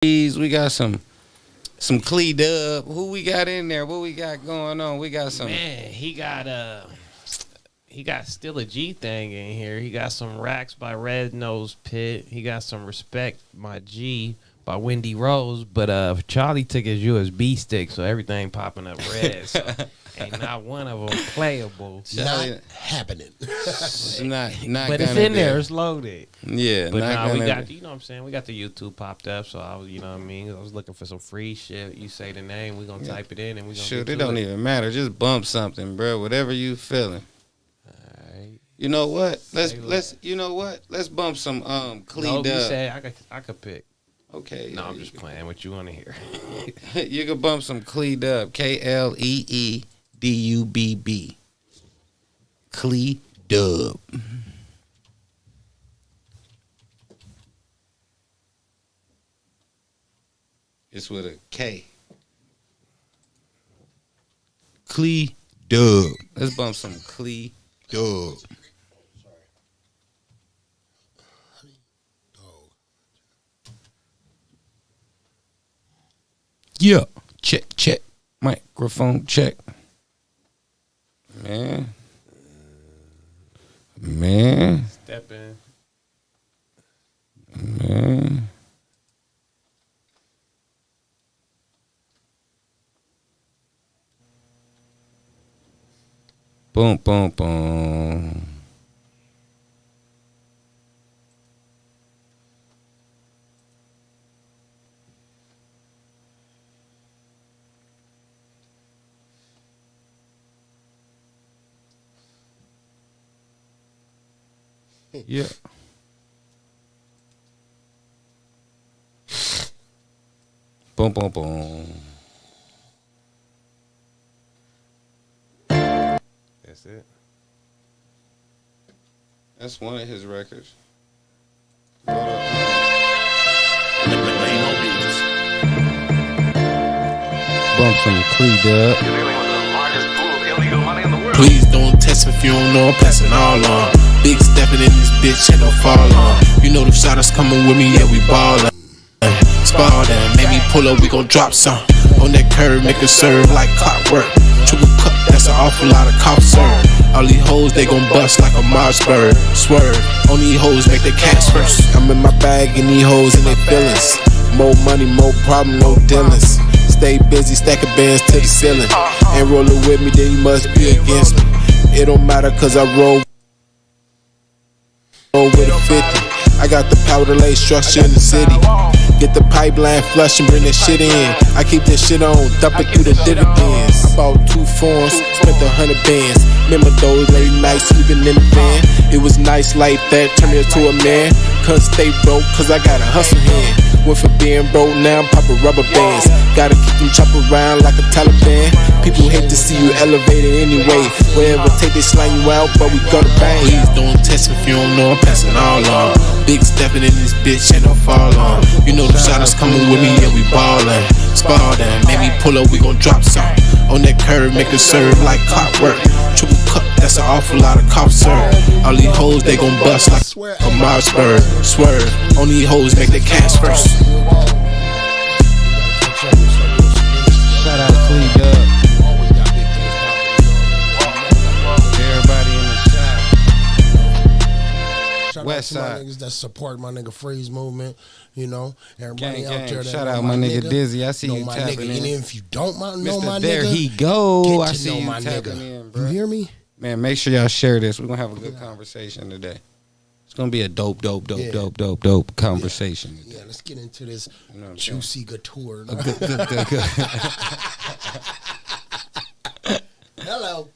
We got some Clee Dub. Who we got in there? What we got going on? We got some. Man, he got still a G thing in here. He got some Racks by Red Nose Pit. He got some Respect My G by Wendy Rose. But Charlie took his USB stick, so everything popping up red. So ain't not one of them playable. Not happening. It's not But it's in there. It's loaded. Yeah, But not we gonna got, you know what I'm saying? We got the YouTube popped up, so I was, you know what I mean? I was looking for some free shit. You say the name, we gonna type it in, and we gonna Shoot, get it to don't even matter. Just bump something, bro. Whatever you feeling. Alright. You know what? Let's bump some Clee No, you Dub. said I could pick. Okay. No, I'm just playing. What you want to hear? You can bump some Clee Dub. KLEEDUBB. Clee Dub. It's with a K. Clee Dub. Let's bump some Clee Dub. Yeah. Check. Microphone check. Man. Step in. Man. Boom. Yeah. Boom. That's it. That's one of his records. Bump some Clee Dub. Please don't test me if you don't know I'm passing all on. Big stepping in this bitch, ain't no fall on. You know the shotters coming with me, yeah, we ballin'. Spalding, make me pull up, we gon' drop some. On that curve, make it serve like clockwork. Triple cup, that's an awful lot of cough serve. All these hoes, they gon' bust like a Mossberg. Swerve, on these hoes, make the cash first. I'm in my bag, and these hoes in their feelings. More money, more problem, no dealings. Stay busy, stacking bands to the ceiling. Ain't rollin' with me, then you must be against me. It don't matter, cause I roll with a 50. I got the power to lay structure in the city. Get the pipeline flush and bring that shit in. I keep this shit on, dump it through the dividends. I bought 2 phones, spent 100 bands. Remember those late nights sleeping in the van? It was nice like that, turned me into a man. Couldn't stay broke, cause I got a hustle hand. Went for being broke, now I'm popping rubber bands. Gotta keep them chop around like a Taliban. People hate to see you elevated anyway. Wherever take they slang you out, but we gonna bang. Please don't test me if you don't know I'm passing all on. Big stepping in this bitch, ain't no fall on. You know the shotters coming with me, yeah, we ballin'. Spalding, make me pull up, we gon' drop some. On that curve, make it serve like clockwork. Triple cup, that's an awful lot of cough serve. All these hoes, they gon' bust like a Mossberg. Swerve, on these hoes, make the cash first. Shout out Clee Dub. Everybody in the shop. Shout West out to side. my niggas that support my nigga Freeze movement. You know, everybody Gang. out there that Shout know out my nigga nigga, Dizzy. I see know you my tapping nigga. in. And if you don't know Mr. my There nigga, he go. get I to see know you my tapping nigga. in, bro. You hear me? Man, make sure y'all share this. We're gonna have a good conversation today. It's gonna be a dope conversation. Yeah, let's get into this You know what I'm juicy couture. Good. Hello.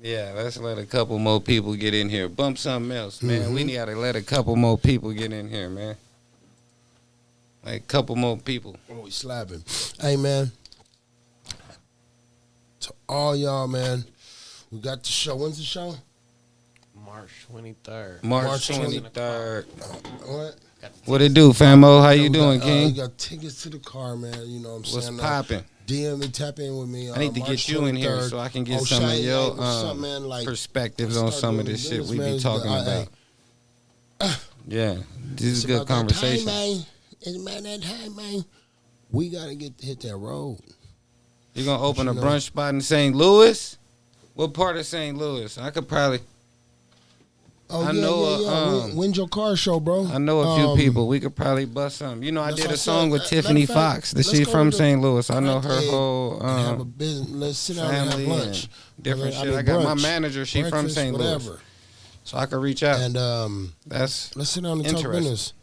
Yeah, let's let a couple more people get in here. Bump something else, man. We gotta let a couple more people get in here, man. Like a couple more people. Oh, we slapping. Hey, man. To all y'all, man, we got the show. When's the show? March 23rd. March 23rd. What? What it do, famo? How you We doing, got, King? We got tickets to the car, man. You know what I'm What's saying? popping? DM me, tap in with me. I need to March get you in here 23rd. so I can get Oh, some of Shane, your hey, what's up, man? Like, perspectives on start some of doing this shit business, we man. be talking about. Yeah, this is It's good about that conversation. time, man. It's about that time, man. We gotta hit that road. You gonna open a brunch spot in St. Louis? What part of St. Louis? I could probably. Oh, I yeah, know. yeah. When's your car show, bro? I know a few people. We could probably bust something. You know, I did a song with Tiffany matter of fact, Fox. She from St. Louis. I know her whole have a business. Let's sit down and have lunch. Different shit. I brunch, got my manager. She from St. Louis, whatever. so I could reach out. And that's let's sit down and talk business.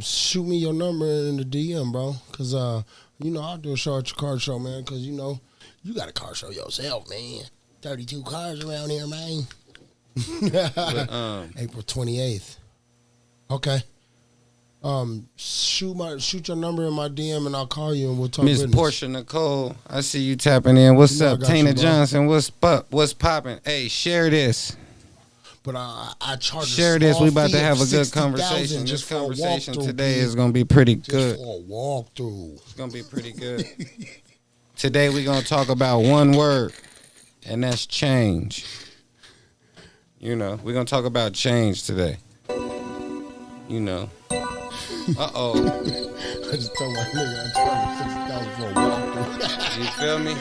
Shoot me your number in the DM, bro. Cause you know I'll do a show at your car show, man. Cause you know you got a car show yourself, man. 32 cars around here, man. But, April 28th. Okay. Shoot your number in my DM and I'll call you and we'll talk Miss business. Portia Nicole, I see you tapping in. What's You know I up, got Tina you, bro. Johnson? What's popping? Hey, share this. But I charge Share a this. small We about fee to of have a good 60,000 conversation. just This for a conversation walkthrough, today please. is gonna be pretty Just good. for a walkthrough. It's gonna be pretty good. Today we're gonna talk about one word, and that's change. You know, we're gonna talk about change today. You know. Uh-oh. I just told my nigga I charged 60,000 for a walkthrough. You feel me?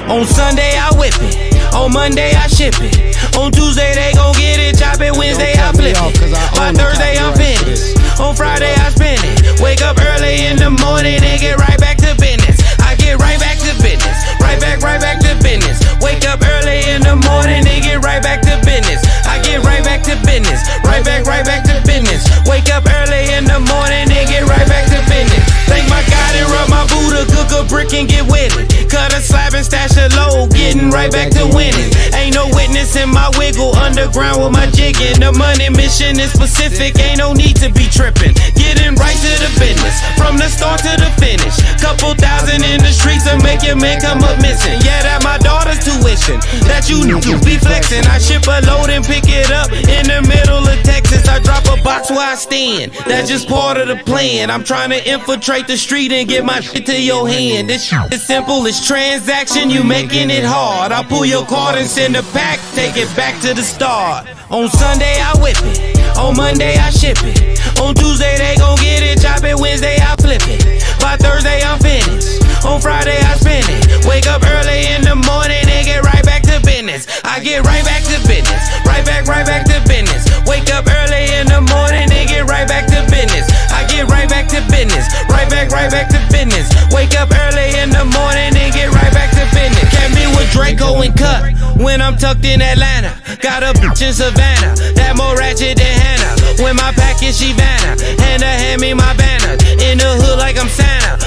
On Sunday I whip it, on Monday I ship it, on Tuesday they gon' get it, chop it, Wednesday I flip it, by Thursday I'm finished, on Friday I spend it, wake up early in the morning and get right back to business, I get right back to business, right back to business, wake up early in the morning and get right back to business, I get right back to business, right back to business, wake up early in the morning and get right back to business, thank my God and rub my Buddha, cook a brick and get with it, cut a slab and stash a load, getting right back to winning. Ain't no witness in my wiggle, underground with my jigging. The money mission is specific, ain't no need to be tripping. Getting right to the business, from the start to the finish. Couple thousand in the streets to make your man come up missing. Yeah, that my daughter's tuition, that you need to be flexing. I ship a load and pick it up in the middle of Texas. I drop a box where I stand, that's just part of the plan. I'm trying to infiltrate the street and get my shit to your hand. This shit is simple, it's transaction, you making it hard. I pull your card and send a pack, take it back to the start. On Sunday I whip it, on Monday I ship it, on Tuesday they gon' get it, chop it, Wednesday I flip it, by Thursday I'm finished, on Friday I spend it, wake up early in the morning and get right back to business, I get right back to business, right back to business, wake up early in the morning and get right back to business, I get right back to business, right back to business, wake up early in the morning and get right back to business. Can't be with Draco and Cut when I'm tucked in Atlanta. Got a bitch in Savannah, that more ratchet than Hannah. When my package she Vanna, hand me my banner. In the hood like I'm Santa,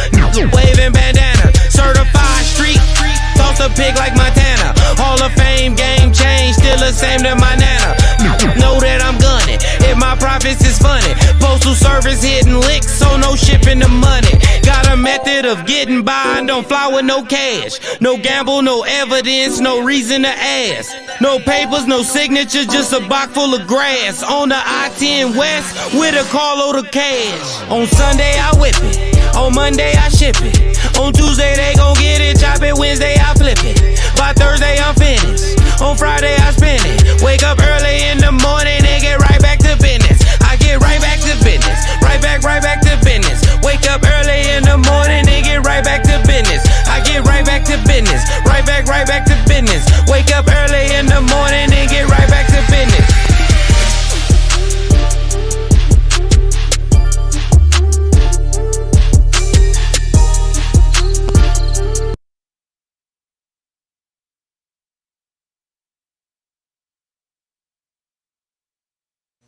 waving bandana. Certified street, toss a pig like Montana. Hall of Fame, game change, still the same to my nana. Know that I'm gunning, if my profits is funny. Postal service hitting licks, so no shipping the money. Got a method of getting by, don't fly with no cash. No gamble, no evidence, no reason to ask. No papers, no signature, just a box full of grass. On the I-10 West, with a carload of cash. On Sunday I whip it, on Monday I ship it, on Tuesday they gon' get it, chop it, Wednesday I flip it, by Thursday I'm finished, on Friday I spend it, wake up early in the morning and get right back to business, I get right back to business, right back to business, wake up early in the morning and get right back to business, I get right back to business, right back to business, wake up early in the morning and get right back to business.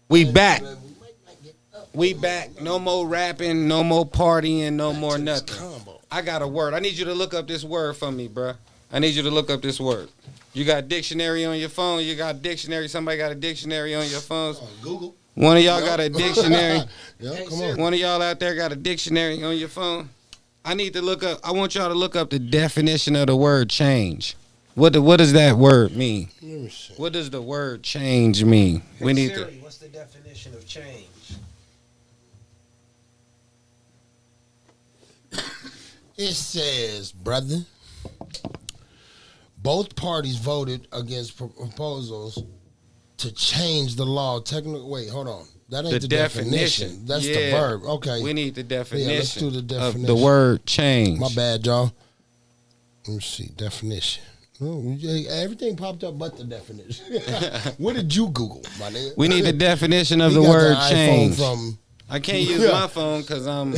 We back. We back. No more rapping, no more partying, no more nothing. I got a word. I need you to look up this word for me, bruh. I need you to look up this word. You got dictionary on your phone? You got dictionary? Somebody got a dictionary on your phones? Google. One of y'all got a dictionary? Yeah, come on. One of y'all out there got a dictionary on your phone? I need to look up. I want y'all to look up the definition of the word change. What does that word mean? Let me see. What does the word change mean? We need to. What's the definition of change? It says, brother, both parties voted against proposals to change the law. Wait, hold on. That ain't the definition. That's the verb. Okay. We need the definition. Yeah, let's do the definition of the word change. My bad, y'all. Let me see. Definition. Oh, everything popped up but the definition. What did you Google, my nigga? We need the definition of the word change. I can't use my phone because I'm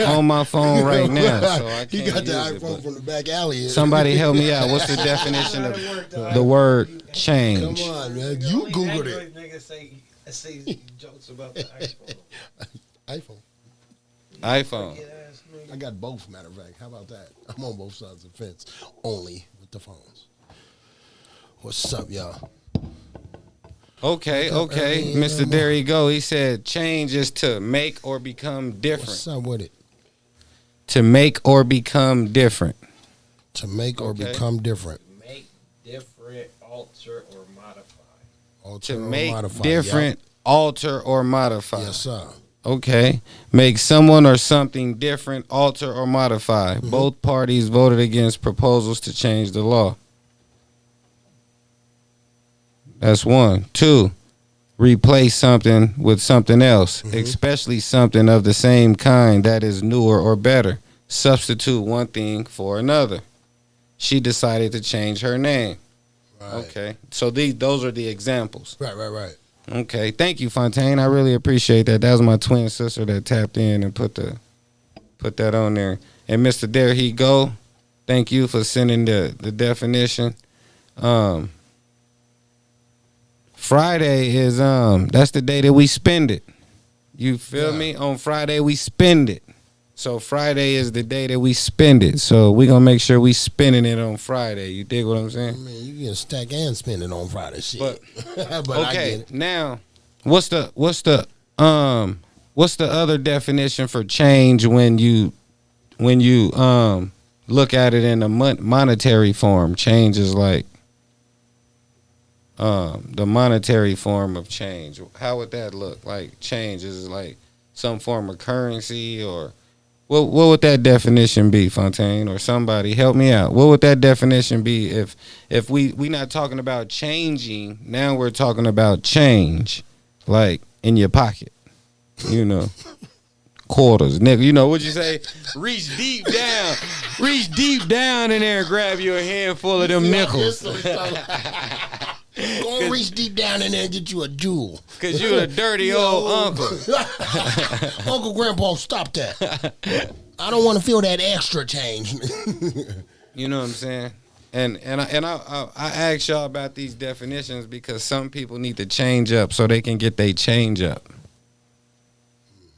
on my phone right now, so I can't use it. He got the iPhone from the back alley. Somebody help me out. What's the definition of the word change? Come on, man. You Googled it. Niggas say jokes about the iPhone. iPhone. I got both, matter of fact. How about that? I'm on both sides of the fence, only with the phones. What's up, y'all? Okay. Mr. There you go. He said change is to make or become different. What's up with it? To make or become different. To make or become different. Make, different, alter, or modify. To make different, alter, or modify. Yes, sir. Okay. Make someone or something different, alter, or modify. Mm-hmm. Both parties voted against proposals to change the law. That's one. Two, replace something with something else, especially something of the same kind that is newer or better. Substitute one thing for another. She decided to change her name. Right. Okay. So those are the examples. Right. Okay. Thank you, Fontaine. I really appreciate that. That was my twin sister that tapped in and put that on there. And Mr. There he go. Thank you for sending the definition. Friday is that's the day that we spend it. You feel me? On Friday we spend it. So Friday is the day that we spend it. So we gonna make sure we spending it on Friday. You dig what I'm saying? I mean, you can stack and spend it on Friday, shit. But okay, I get it. Now, what's the other definition for change when you look at it in a monetary form? Change is like the monetary form of change. How would that look? Like change is like some form of currency, or what would that definition be, Fontaine? Or somebody help me out. What would that definition be if we not talking about changing, now we're talking about change, like in your pocket, you know. Quarters, nigga. You know what you say? Reach deep down in there and grab you a handful of them nickels. Go and reach deep down in there and get you a jewel. Cause you a dirty old uncle. Uncle Grandpa, stop that. I don't want to feel that extra change. You know what I'm saying? And I ask y'all about these definitions because some people need to change up so they can get their change up.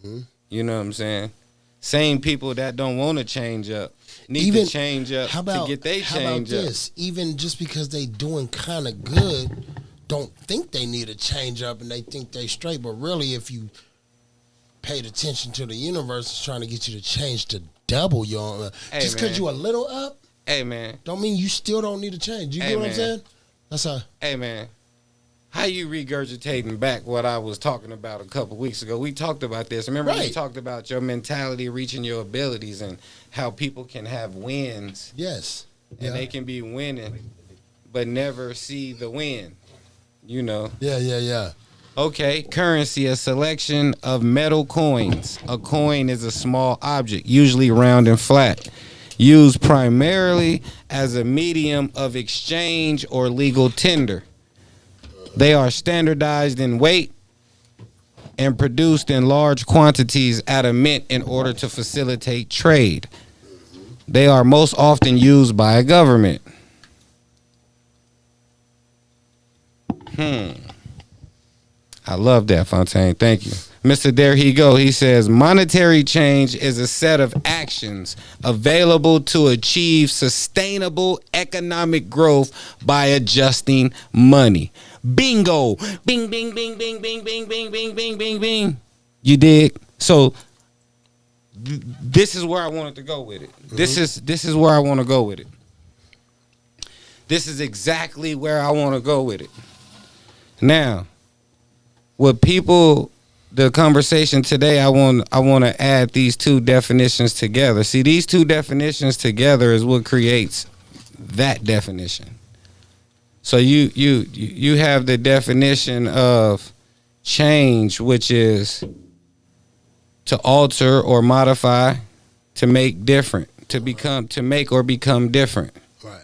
Mm-hmm. You know what I'm saying? Same people that don't want to change up need to change up to get their change up. This? Even just because they doing kind of good, don't think they need a change up and they think they straight. But really, if you paid attention to the universe, it's trying to get you to change to double your just because you a little up. Hey man, don't mean you still don't need to change. You get what I'm saying? That's how. Hey man, how you regurgitating back what I was talking about a couple weeks ago? We talked about this. Remember, we talked about your mentality reaching your abilities and how people can have wins. Yes. And they can be winning, but never see the win. You know. Yeah. Okay, currency, a selection of metal coins. A coin is a small object, usually round and flat, used primarily as a medium of exchange or legal tender. They are standardized in weight and produced in large quantities at a mint in order to facilitate trade. They are most often used by a government. I love that, Fontaine. Thank you. Mr. There he go. He says, monetary change is a set of actions available to achieve sustainable economic growth by adjusting money. Bingo. Bing, bing, bing, bing, bing, bing, bing, bing, bing, bing, bing. You dig? So this is where I wanted to go with it. Mm-hmm. This is where I want to go with it. This is exactly where I want to go with it. Now, what people, the conversation today, I want to add these two definitions together. See, these two definitions together is what creates that definition. So you have the definition of change, which is to alter or modify, to make different, to make or become different. Right.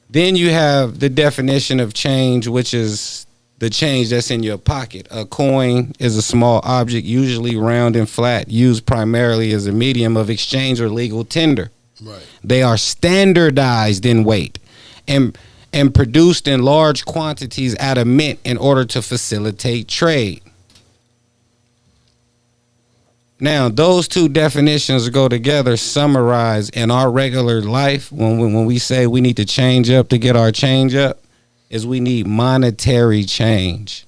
Then you have the definition of change, which is the change that's in your pocket. A coin is a small object, usually round and flat, used primarily as a medium of exchange or legal tender. Right. They are standardized in weight and produced in large quantities at a mint in order to facilitate trade. Now, those two definitions go together, summarize in our regular life when we say we need to change up to get our change up, is we need monetary change.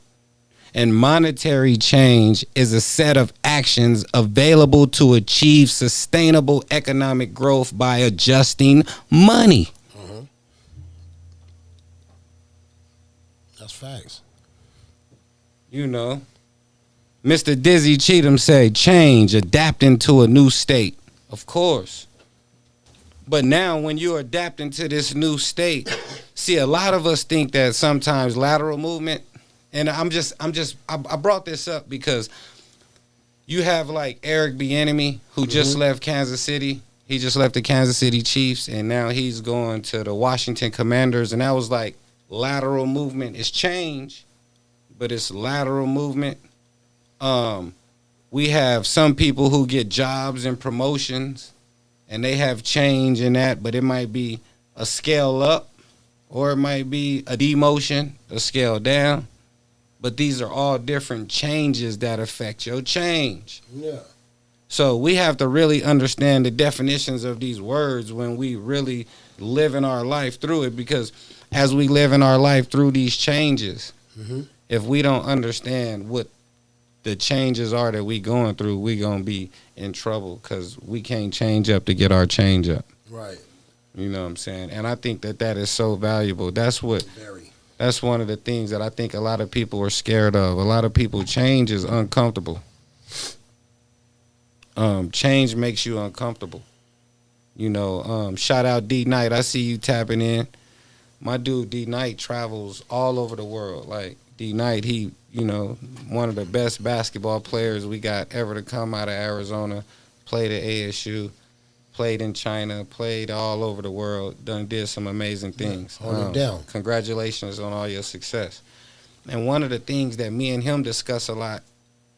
And monetary change is a set of actions available to achieve sustainable economic growth by adjusting money. That's facts. You know, Mr. Dizzy Cheatham say change, adapting to a new state. Of course. But now when you're adapting to this new state, see, a lot of us think that sometimes lateral movement, and I brought this up because you have like Eric Bieniemy, who just left Kansas City. He just left the Kansas City Chiefs, and now he's going to the Washington Commanders. And that was like lateral movement. It's change, but it's lateral movement. We have some people who get jobs and promotions, and they have change in that, but it might be a scale up, or it might be a demotion, a scale down. But these are all different changes that affect your change. Yeah. So we have to really understand the definitions of these words when we really live in our life through it, because as we live in our life through these changes, if we don't understand what the changes are that we going through, we going to be in trouble, because we can't change up to get our change up. Right. You know what I'm saying? And I think that is so valuable. That's one of the things that I think a lot of people are scared of. A lot of people, change is uncomfortable. Change makes you uncomfortable. You know, shout out D Knight. I see you tapping in. My dude D Knight travels all over the world. Like D Knight, he, you know, one of the best basketball players we got ever to come out of Arizona. Played at ASU, played in China, played all over the world. Did some amazing things. Hold it down. Congratulations on all your success. And one of the things that me and him discuss a lot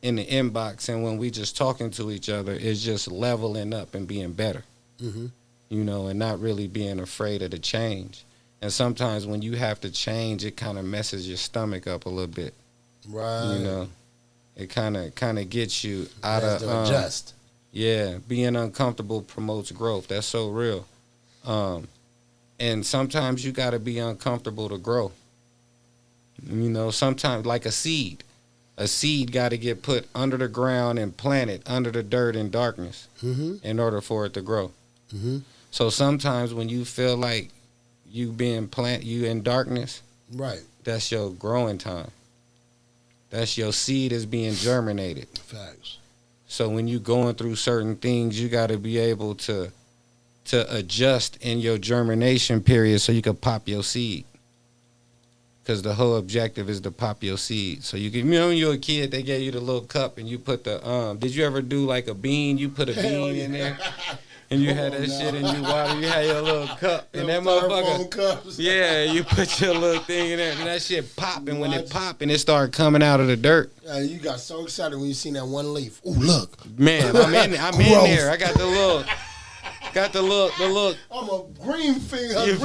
in the inbox and when we just talking to each other is just leveling up and being better. You know, and not really being afraid of the change. And sometimes when you have to change, it kind of messes your stomach up a little bit. Right. You know, it kind of gets you out of adjust. Yeah, being uncomfortable promotes growth. That's so real. And sometimes you got to be uncomfortable to grow. You know, sometimes like a seed got to get put under the ground and planted under the dirt and darkness in order for it to grow. So sometimes when you feel like you in darkness, right, that's your growing time. That's your seed is being germinated. Facts. So when you going through certain things, you got to be able to adjust in your germination period so you can pop your seed. Because the whole objective is to pop your seed. So you can, you know, when you were a kid, they gave you the little cup and you put the, did you ever do like a bean? You put a bean in there and you had that shit and you water. You had your little cup and that motherfucker. Cups. Yeah, you put your little thing in there and that shit pop. And when it pop and it started coming out of the dirt. You got so excited when you seen that one leaf. Ooh, look. Man, I'm in there. I got the little. I'm a green finger.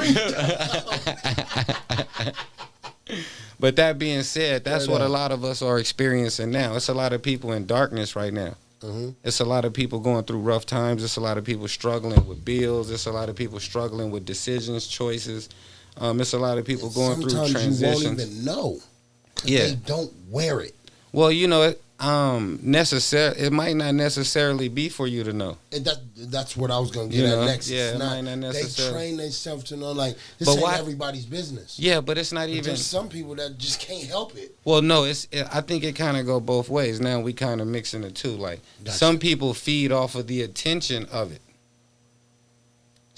But that being said, that's what a lot of us are experiencing now. It's a lot of people in darkness right now. It's a lot of people going through rough times. It's a lot of people struggling with bills. It's a lot of people struggling with decisions, choices. It's a lot of people going through transitions. Sometimes you won't even know. Yeah. They don't wear it. Well, you know, it might not necessarily be for you to know. That's what I was going to get at next. Yeah, it might not necessarily. They train themselves to know, like, this ain't everybody's business. Yeah, but it's not even. There's some people that just can't help it. Well, no, I think it kind of go both ways. Now we kind of mixing the two. Like, some people feed off of the attention of it.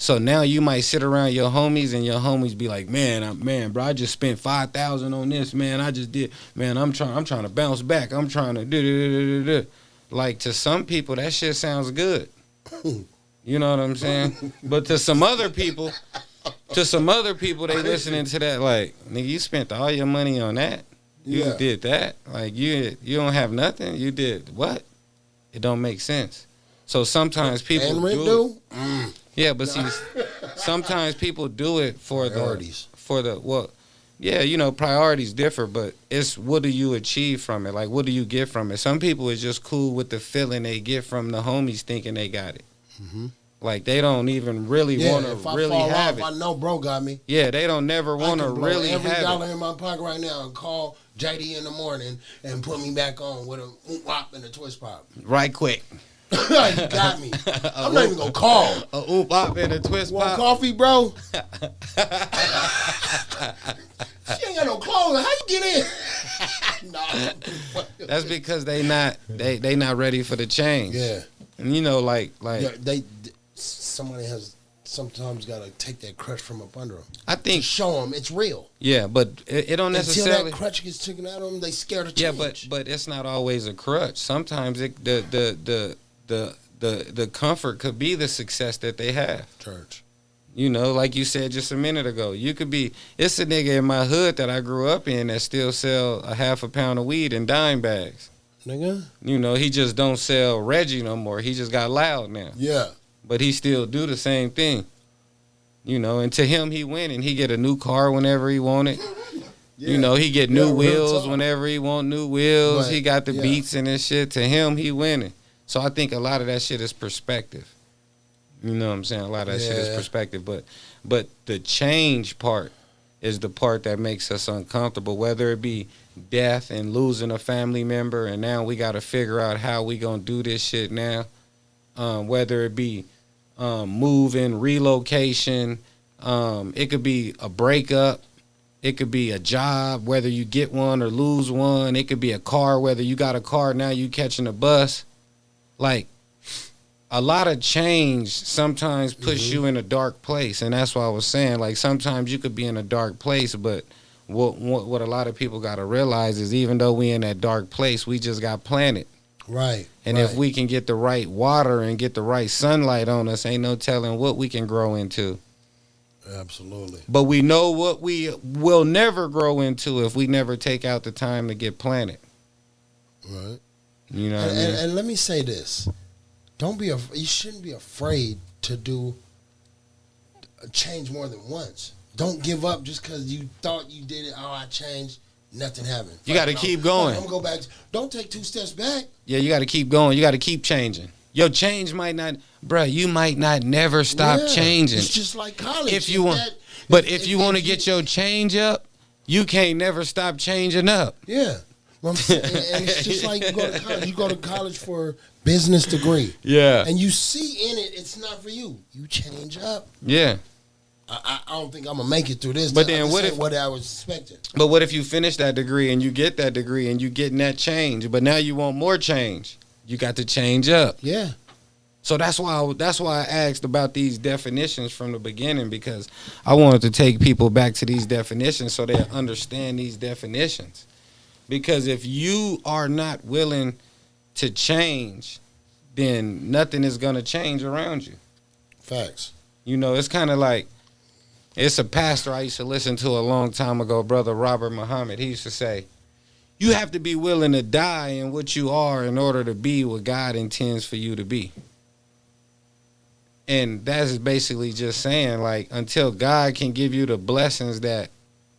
So now you might sit around your homies and your homies be like, man, bro, I just spent 5,000 on this, man. I just did, man. I'm trying to bounce back. I'm trying to do. Like, to some people, that shit sounds good. You know what I'm saying? But to some other people, they listening to that like, nigga, you spent all your money on that. You did that. Like, you don't have nothing. You did what? It don't make sense. So sometimes people do. Yeah, but see, sometimes people do it for priorities. Priorities differ, but it's what do you achieve from it? Like, what do you get from it? Some people is just cool with the feeling they get from the homies thinking they got it. Mm-hmm. Like, they don't even really want to really have it. I know bro got me. Yeah, they don't never want to really have it. Every dollar in my pocket right now and call JD in the morning and put me back on with a wop and a twist pop. Right quick. You got me. I'm not even gonna call. A oop pop and a twist Want pop. coffee, bro? She ain't got no clothes. How you get in? Nah. That's because they not ready for the change. Yeah. And somebody has sometimes got to take that crutch from up under them. I think show them it's real. Yeah, but it don't necessarily. Until that crutch gets taken out of them, they scared of change. Yeah, but it's not always a crutch. Sometimes the comfort could be the success that they have. Church. You know, like you said just a minute ago, you could be. It's a nigga in my hood that I grew up in that still sell a half a pound of weed in dime bags. Nigga. You know, he just don't sell Reggie no more. He just got loud now. Yeah. But he still do the same thing. You know, and to him, he winning. He get a new car whenever he want it. Yeah. You know, he get new wheels whenever he want new wheels. But, he got the beats and this shit. To him, he winning. So I think a lot of that shit is perspective. You know what I'm saying? A lot of that shit is perspective. But the change part is the part that makes us uncomfortable, whether it be death and losing a family member, and now we got to figure out how we going to do this shit now. Whether it be moving, relocation, it could be a breakup, it could be a job, whether you get one or lose one, it could be a car, whether you got a car, now you catching a bus. Like, a lot of change sometimes puts you in a dark place, and that's why I was saying, like, sometimes you could be in a dark place, but what a lot of people got to realize is even though we in that dark place, we just got planted. Right. And if we can get the right water and get the right sunlight on us, ain't no telling what we can grow into. Absolutely. But we know what we will never grow into if we never take out the time to get planted. Right. You know what I mean? And let me say this. You shouldn't be afraid to do a change more than once. Don't give up just because you thought you did it. Oh, I changed. Nothing happened. You got to keep going. I'm going to go back. Don't take 2 steps back. Yeah, you got to keep going. You got to keep changing. Your change might not, bruh, you might not never stop changing. It's just like college. If you want to get your change up, you can't never stop changing up. Yeah. Well, and it's just like you go to college. You go to college for business degree. Yeah. And you see in it, it's not for you. You change up. Yeah. I don't think I'm going to make it through this. But then what I was expecting. But what if you finish that degree and you get that degree and you getting that change, but now you want more change? You got to change up. Yeah. So that's why I asked about these definitions from the beginning, because I wanted to take people back to these definitions so they understand these definitions. Because if you are not willing to change, then nothing is going to change around you. Facts. You know, it's kind of like, it's a pastor I used to listen to a long time ago, Brother Robert Muhammad. He used to say, you have to be willing to die in what you are in order to be what God intends for you to be. And that's basically just saying, like, until God can give you the blessings that,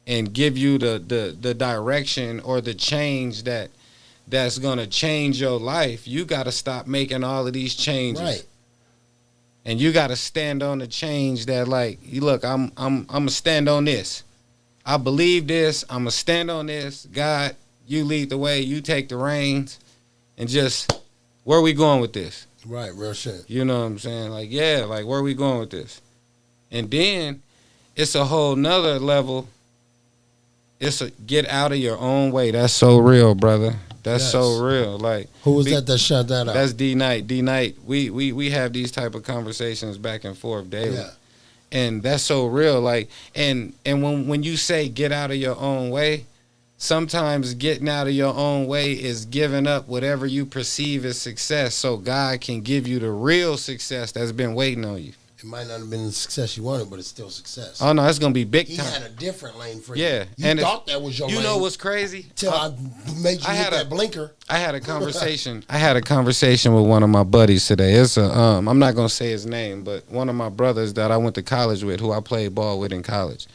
and give you the direction or the change that's going to change your life, you got to stop making all of these changes. Right. And you got to stand on the change that, like, look, I'm going to stand on this. I believe this. I'm going to stand on this. God, you lead the way. You take the reins. And just, where are we going with this? Right, real shit. You know what I'm saying? Like, yeah, like, where are we going with this? And then it's a whole nother level. It's a get out of your own way. That's so real, brother. That's so real. Like, who was that shut that out? That's D-Night. D-Night. We have these type of conversations back and forth daily. Yeah. And that's so real. Like, and when you say get out of your own way, sometimes getting out of your own way is giving up whatever you perceive as success so God can give you the real success that's been waiting on you. It might not have been the success you wanted, but it's still success. Oh, no, it's going to be big time. He had a different lane for you. Yeah. You thought that was your lane. You know what's crazy? Till I made you hit that blinker. I had a conversation. I had a conversation with one of my buddies today. It's a I'm not going to say his name, but one of my brothers that I went to college with, who I played ball with in college.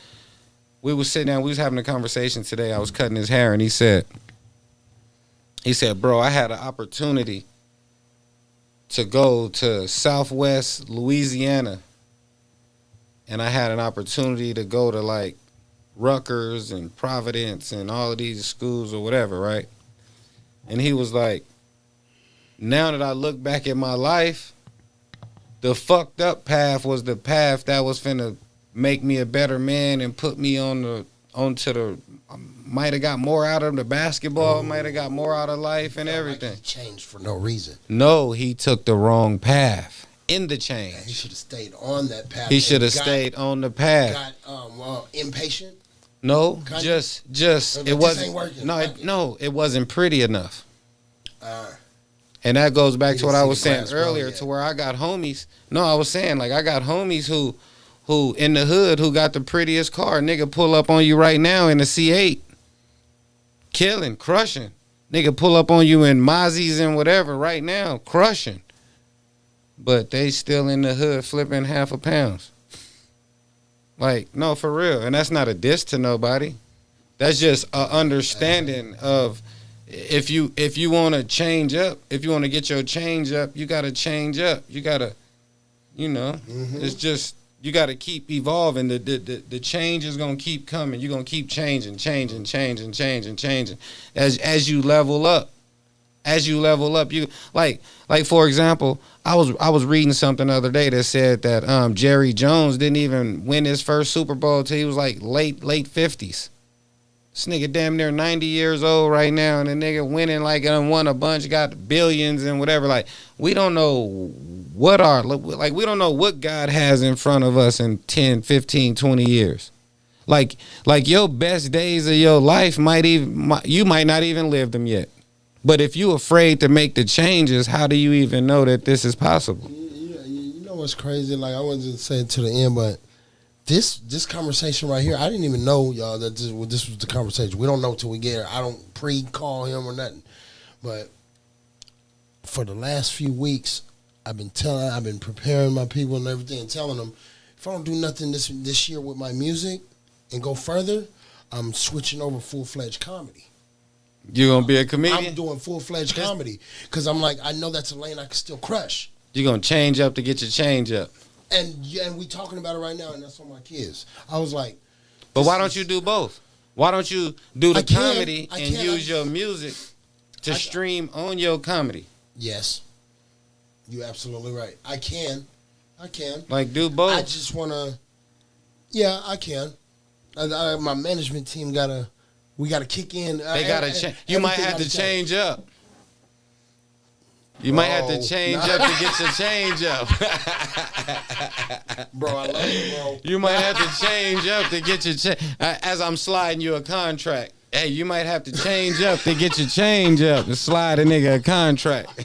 We was sitting down. We was having a conversation today. I was cutting his hair, and he said, bro, I had an opportunity to go to Southwest Louisiana, and I had an opportunity to go to like Rutgers and Providence and all of these schools or whatever, right? And he was like, now that I look back at my life, the fucked up path was the path that was finna make me a better man and put me onto the might have got more out of the basketball, might have got more out of life and everything. Like he changed for no reason. No, he took the wrong path in the change. He should have stayed on that path. He should have stayed on the path. Got impatient. No, Kinda? just it wasn't. Ain't working. No, it wasn't pretty enough. And that goes back to what I was saying earlier, to where I got homies. No, I was saying like I got homies who in the hood who got the prettiest car. Nigga pull up on you right now in a C8. Killing, crushing. Nigga pull up on you in Mozzie's and whatever right now, crushing. But they still in the hood flipping half a pounds. Like, no, for real. And that's not a diss to nobody. That's just a understanding of if you want to change up, if you want to get your change up, you got to change up. You got to, it's just, you got to keep evolving. The change is going to keep coming. You're going to keep changing. As you level up. As you level up, you like for example, I was reading something the other day that said that Jerry Jones didn't even win his first Super Bowl till he was like late 50s. This nigga damn near 90 years old right now, and the nigga winning like won a bunch, got billions and whatever. Like we don't know what we don't know what God has in front of us in 10, 15, 20 years. Like your best days of your life you might not even live them yet. But if you afraid to make the changes, how do you even know that this is possible? You know what's crazy? Like I wasn't just saying to the end, but this conversation right here, I didn't even know, y'all, that this was the conversation. We don't know till we get here. I don't pre-call him or nothing. But for the last few weeks, I've been preparing my people and everything and telling them, if I don't do nothing this year with my music and go further, I'm switching over full-fledged comedy. You gonna be a comedian? I'm doing full-fledged comedy because I'm like, I know that's a lane I can still crush. You're gonna change up to get your change up. And we talking about it right now, and that's on my kids. I was like, but why don't you do both? Why don't you do the comedy and use your music to stream on your comedy? Yes, you're absolutely right. I can. Like do both. I just wanna. Yeah, I can. My management team we gotta kick in. They gotta change. You might have to change up. You might have to change up to get your change up. Bro, I love you, bro. You might have to change up to get your change. As I'm sliding you a contract. Hey, you might have to change up to get your change up and slide a nigga a contract.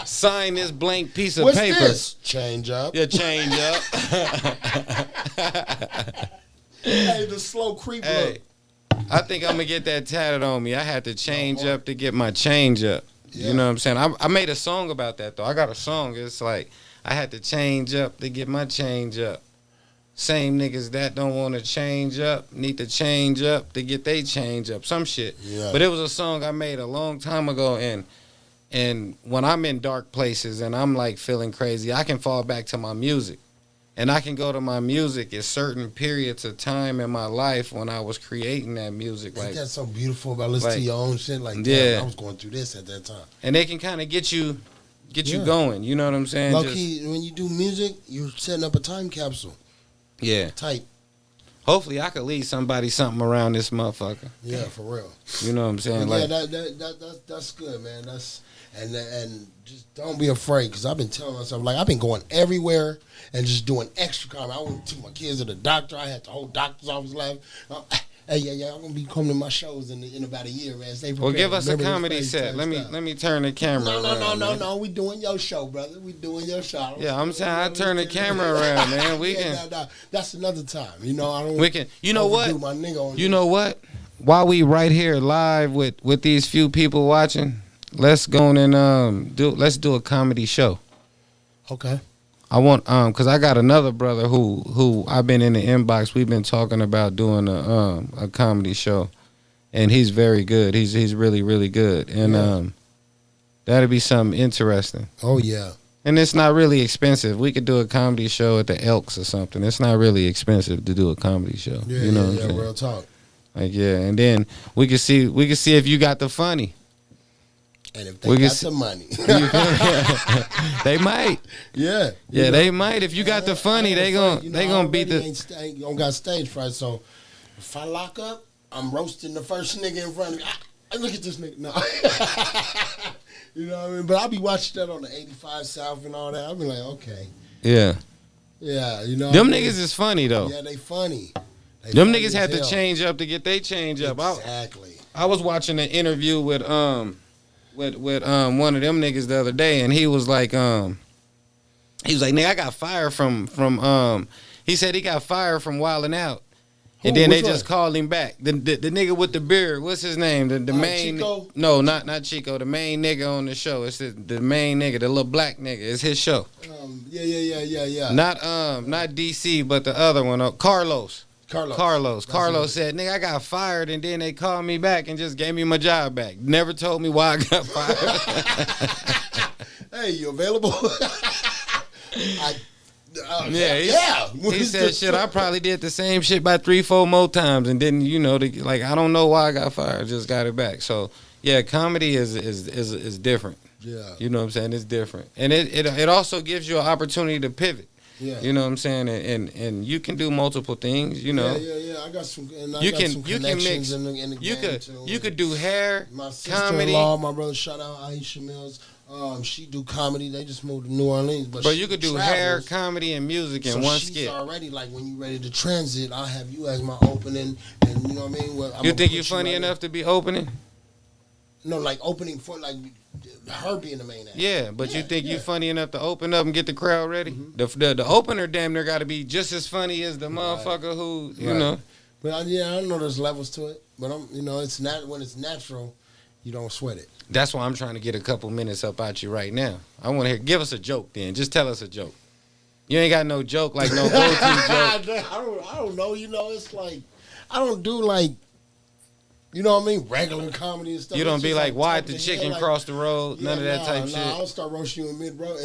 Sign this blank piece of paper. This? Change up. Yeah, change up. Hey, the slow creep look. I think I'm going to get that tatted on me. I had to change up to get my change up. Yeah. You know what I'm saying? I made a song about that, though. I got a song. It's like, I had to change up to get my change up. Same niggas that don't want to change up need to change up to get they change up. Some shit. Yeah. But it was a song I made a long time ago, and when I'm in dark places and I'm like feeling crazy, I can fall back to my music. And I can go to my music at certain periods of time in my life when I was creating that music. Ain't that so beautiful about listening to your own shit? Like, damn, I was going through this at that time. And they can kind of get you going. You know what I'm saying? Low key, when you do music, you're setting up a time capsule. Yeah. Tight. Hopefully, I could leave somebody something around this motherfucker. Yeah, for real. You know what I'm saying? Yeah, that's good, man. and just don't be afraid, because I've been telling myself, like, I've been going everywhere and just doing extra comedy. I went to my kids to the doctor. I had the whole doctor's office laughing. Hey, yeah, I'm gonna be coming to my shows in about a year, man. Stay prepared. Well, give us a Remember comedy set. Let me turn the camera around. No. We doing your show, brother. We doing your show. Yeah, I'm saying I turn the camera around, man. We can. No. That's another time. You know, I don't. We can. You know what? My nigga on You know what? While we right here live with these few people watching, let's go on and let's do a comedy show. Okay. I want because I got another brother who I've been in the inbox. We've been talking about doing a comedy show, and he's very good. He's really, really good, and that'd be something interesting. Oh yeah. And it's not really expensive. We could do a comedy show at the Elks or something. It's not really expensive to do a comedy show. Yeah, you know what I'm yeah, saying? real talk. Like and then we could see if you got the funny. And if they got the money, they might. Yeah, they might. If you got the funny, they gonna beat the. Ain't don't got stage fright. So if I lock up, I'm roasting the first nigga in front of me. Look at this nigga. No. You know what I mean? But I'll be watching that on the 85 South and all that. I'll be like, okay. Yeah. Yeah, you know. Them niggas is funny though. Yeah, they funny. Them niggas had to change up to get they change up. Exactly. I was watching an interview with one of them niggas the other day, and he was like, nigga, I got fired from he said he got fired from Wildin' Out. And then they just called him back. The nigga with the beard, what's his name? The main Chico? No, not Chico. The main nigga on the show. It's the main nigga, the little black nigga. It's his show. Yeah. Not DC, but the other one. Carlos said, nigga, I got fired, and then they called me back and just gave me my job back. Never told me why I got fired. Hey, you available? Yeah. He said, shit, I probably did the same shit about 3-4 more times and didn't, I don't know why I got fired. Just got it back. So, yeah, comedy is different. Yeah. You know what I'm saying? It's different. And it also gives you an opportunity to pivot. Yeah. You know what I'm saying? And you can do multiple things, you know. Yeah. I got some You connections can mix. in the game too. You could do hair, my comedy. sister-in-law, my brother, shout out Aisha Mills. She do comedy. They just moved to New Orleans, but you could do hair, comedy, and music in one skit. She's already like, when you ready to transit, I'll have you as my opening, and you know what I mean. Well, you think you're funny enough to be opening? No, like opening for like her being the main actor. Yeah, but you think you funny enough to open up and get the crowd ready? Mm-hmm. The opener damn near got to be just as funny as the motherfucker who you know. But I know there's levels to it. But it's not when it's natural, you don't sweat it. That's why I'm trying to get a couple minutes up out you right now. I want to hear. Give us a joke then. Just tell us a joke. You ain't got no joke like no go-to joke. I don't know. It's like I don't do like. You know what I mean? Regular comedy and stuff. You don't be like, why'd the chicken cross the road? None of that type shit. I'll start roasting you in mid-bro.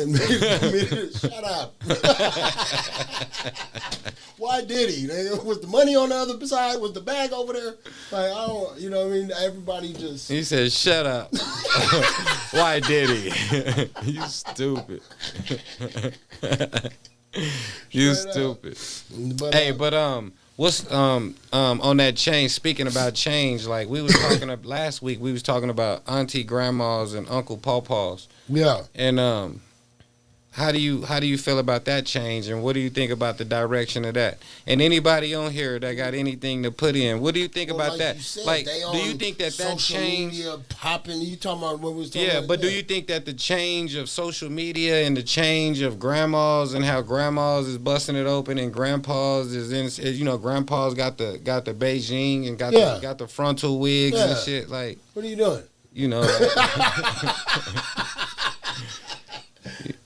Shut up. Why did he? Was the money on the other side? Was the bag over there? Like, I don't, you know what I mean? Everybody just... He said, shut up. Why did he? You stupid. You stupid. But, what's on that change? Speaking about change, like we was talking last week, we was talking about auntie grandmas and uncle pawpaws. Yeah. And how do you feel about that change, and what do you think about the direction of that? And anybody on here that got anything to put in, what do you think about that? Said, like, do you think that change? Media popping. You talking about what we was talking about? Yeah, but do you think that the change of social media and the change of grandmas and how grandmas is busting it open and grandpas is in, grandpas got the Beijing and got the frontal wigs and shit. Like, what are you doing?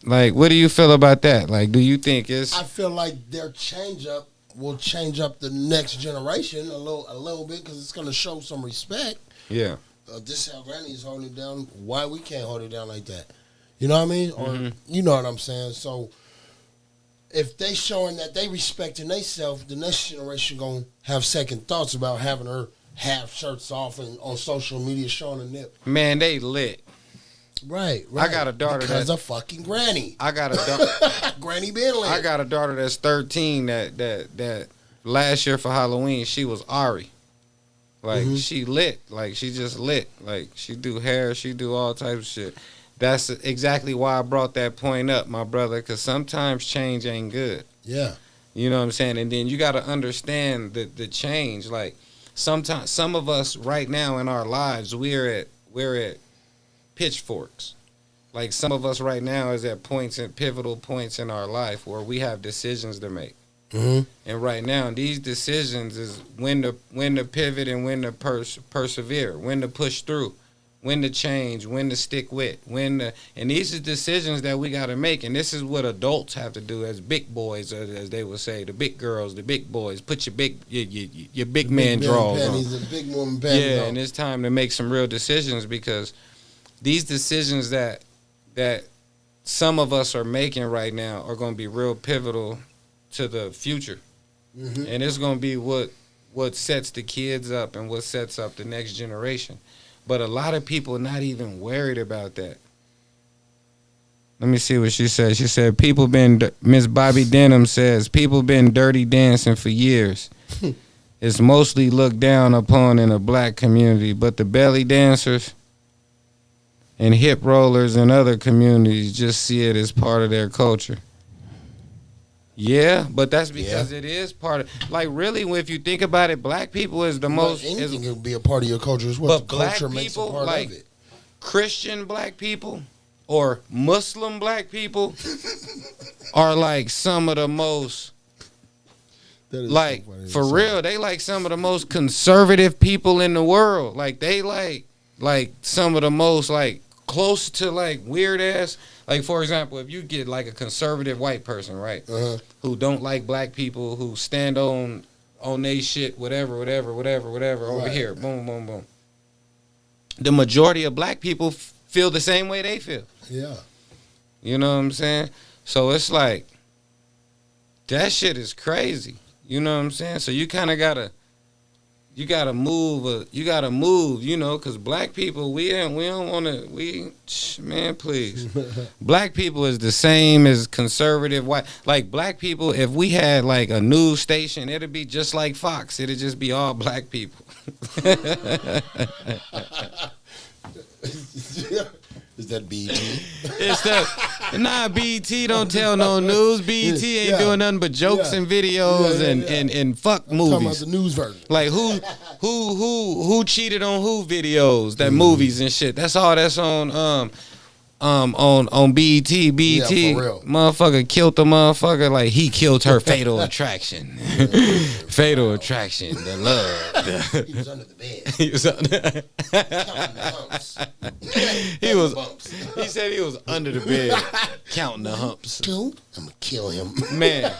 Like, what do you feel about that? Like, do you think it's... I feel like their change up will change up the next generation a little bit, because it's going to show some respect. Yeah. This how Granny is holding it down. Why we can't hold it down like that? You know what I mean? Or you know what I'm saying? So if they showing that they respecting themselves, the next generation going to have second thoughts about having her half shirts off and on social media showing a nip. Man, they lit. Right. I got a daughter because of fucking Granny. I got a daughter. Granny Bentley. I got a daughter that's 13 that last year for Halloween she was Ari. Like she lit. Like she just lit. Like she do hair, she do all types of shit. That's exactly why I brought that point up, my brother, because sometimes change ain't good. Yeah. You know what I'm saying? And then you got to understand the change. Like, sometimes, some of us right now in our lives, we're at pitchforks. Like, some of us right now is at pivotal points in our life where we have decisions to make. Mm-hmm. And right now, these decisions is when to pivot and when to persevere, when to push through, when to change, when to stick with, and these are decisions that we got to make. And this is what adults have to do as big boys, as they would say, the big girls, the big boys. Put your big man drawers on. The big woman panties Yeah, on. and it's time to make some real decisions, because these decisions that some of us are making right now are going to be real pivotal to the future. Mm-hmm. And it's going to be what sets the kids up and what sets up the next generation. But a lot of people are not even worried about that. Let me see what she said. She said, Miss Bobby Denham says, people been dirty dancing for years. It's mostly looked down upon in the black community, but the belly dancers and hip rollers in other communities just see it as part of their culture. Yeah, but that's because it is part of, like, really, if you think about it, black people is the most. Anything can be a part of your culture. It's what the culture makes a part like of it. Christian black people or Muslim black people are like some of the most, like, so for real, they like some of the most conservative people in the world. Like, they like some of the most, like, close to, like, weird ass. Like, for example, if you get, like, a conservative white person, right, who don't like black people, who stand on they shit, whatever, over here, boom, boom, boom. The majority of black people feel the same way they feel. Yeah. You know what I'm saying? So it's like, that shit is crazy. You know what I'm saying? So you kind of gotta move, you know, because black people, we don't want to, man, please. Black people is the same as conservative white. Like, black people, if we had, like, a news station, it'd be just like Fox. It'd just be all black people. Is that BET? It's that. Nah, BET don't tell no news. BET ain't doing nothing but jokes and videos and fuck movies. Talking about the news version. Like, who cheated on who videos, that movies and shit. That's all that's on BET. BET, Yeah, for real. motherfucker killed the motherfucker like he killed her. Fatal Attraction. Fatal Attraction, the love. He was under the bed. He was under. Counting the humps. He said he was under the bed counting the humps. Dude, I'm going to kill him. Man.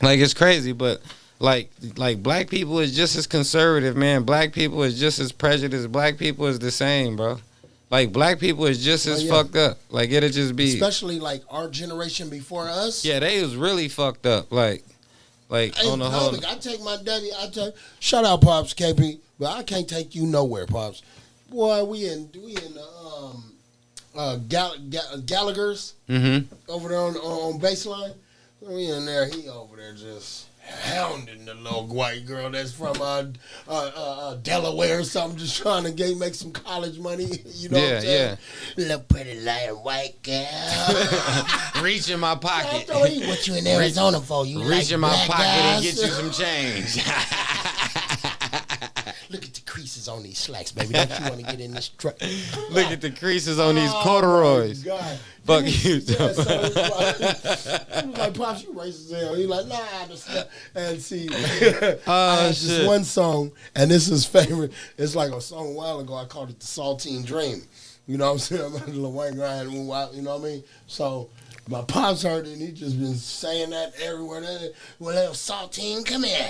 Like, it's crazy, but like black people is just as conservative, man. Black people is just as prejudiced. Black people is the same, bro. Like, black people is just as fucked up. Like, it'll just be, especially like our generation before us. yeah, they was really fucked up. Like on the whole. I take my daddy. Shout out Pops KP, but I can't take you nowhere, Pops. Boy, we in Gallagher's over there on baseline. We in there. He over there just hounding the little white girl that's from Delaware or something, just trying to make some college money. You know what I'm saying? Little pretty light white girl. Reach in my pocket. What you in Arizona for? You Reach like in my black pocket and guys? get you some change. Look at the creases on these slacks, baby. Don't you want to get in this truck? Look at the creases on these corduroys. God. Fuck you. Yeah, so he was like, Pops, you racist as hell. He like, nah, I understand. And see, I had this one song, and this is favorite. It's like a song a while ago. I called it the Saltine Dream. You know what I'm saying? I'm a little white guy, you know what I mean? So my pops heard it, and he just been saying that everywhere. Well, little Saltine, come here.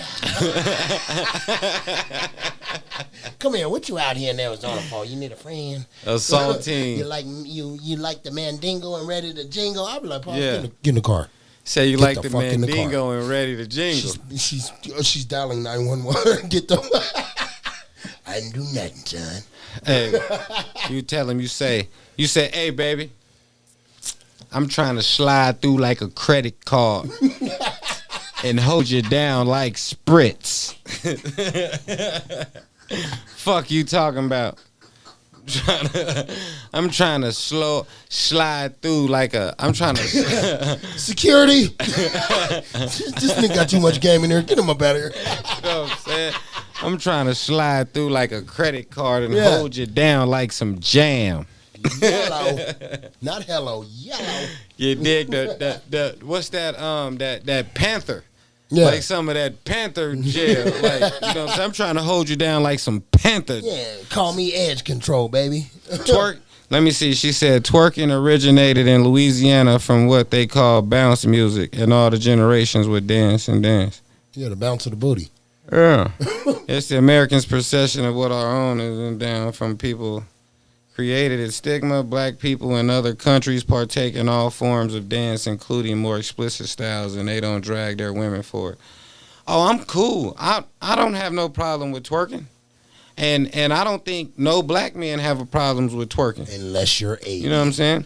Come here. What you out here in Arizona for? You need a friend? A Saltine. you like the Mandingo and ready to jingle? I'll be like, Pops, Yeah. get in the car. Say you Get like the the fuck in the Mandingo and ready to jingle. She's dialing 911. Get the. I didn't do nothing, son. Hey, you tell him, you say, hey, baby, I'm trying to slide through like a credit card and hold you down like Spritz. Fuck you talking about? I'm trying to slide through like a. I'm trying to security. This nigga got too much game in there. Get him up out of here. You know what I'm saying? I'm trying to slide through like a credit card and hold you down like some jam. Yellow, not hello, yellow. You dig the what's that that panther? Yeah. Like some of that panther gel. Like, you know what I'm saying? I'm trying to hold you down like some panther. Yeah, call me edge control, baby. Twerk. Let me see. She said twerking originated in Louisiana from what they call bounce music, and all the generations would dance and dance. Yeah, the bounce of the booty. Yeah. It's the Americans' perception of what our own is and down from people created it. Stigma. Black people in other countries partake in all forms of dance, including more explicit styles, and they don't drag their women for it. Oh, I'm cool. I don't have no problem with twerking. And I don't think no black men have a problems with twerking. Unless you're 80. You know what I'm saying?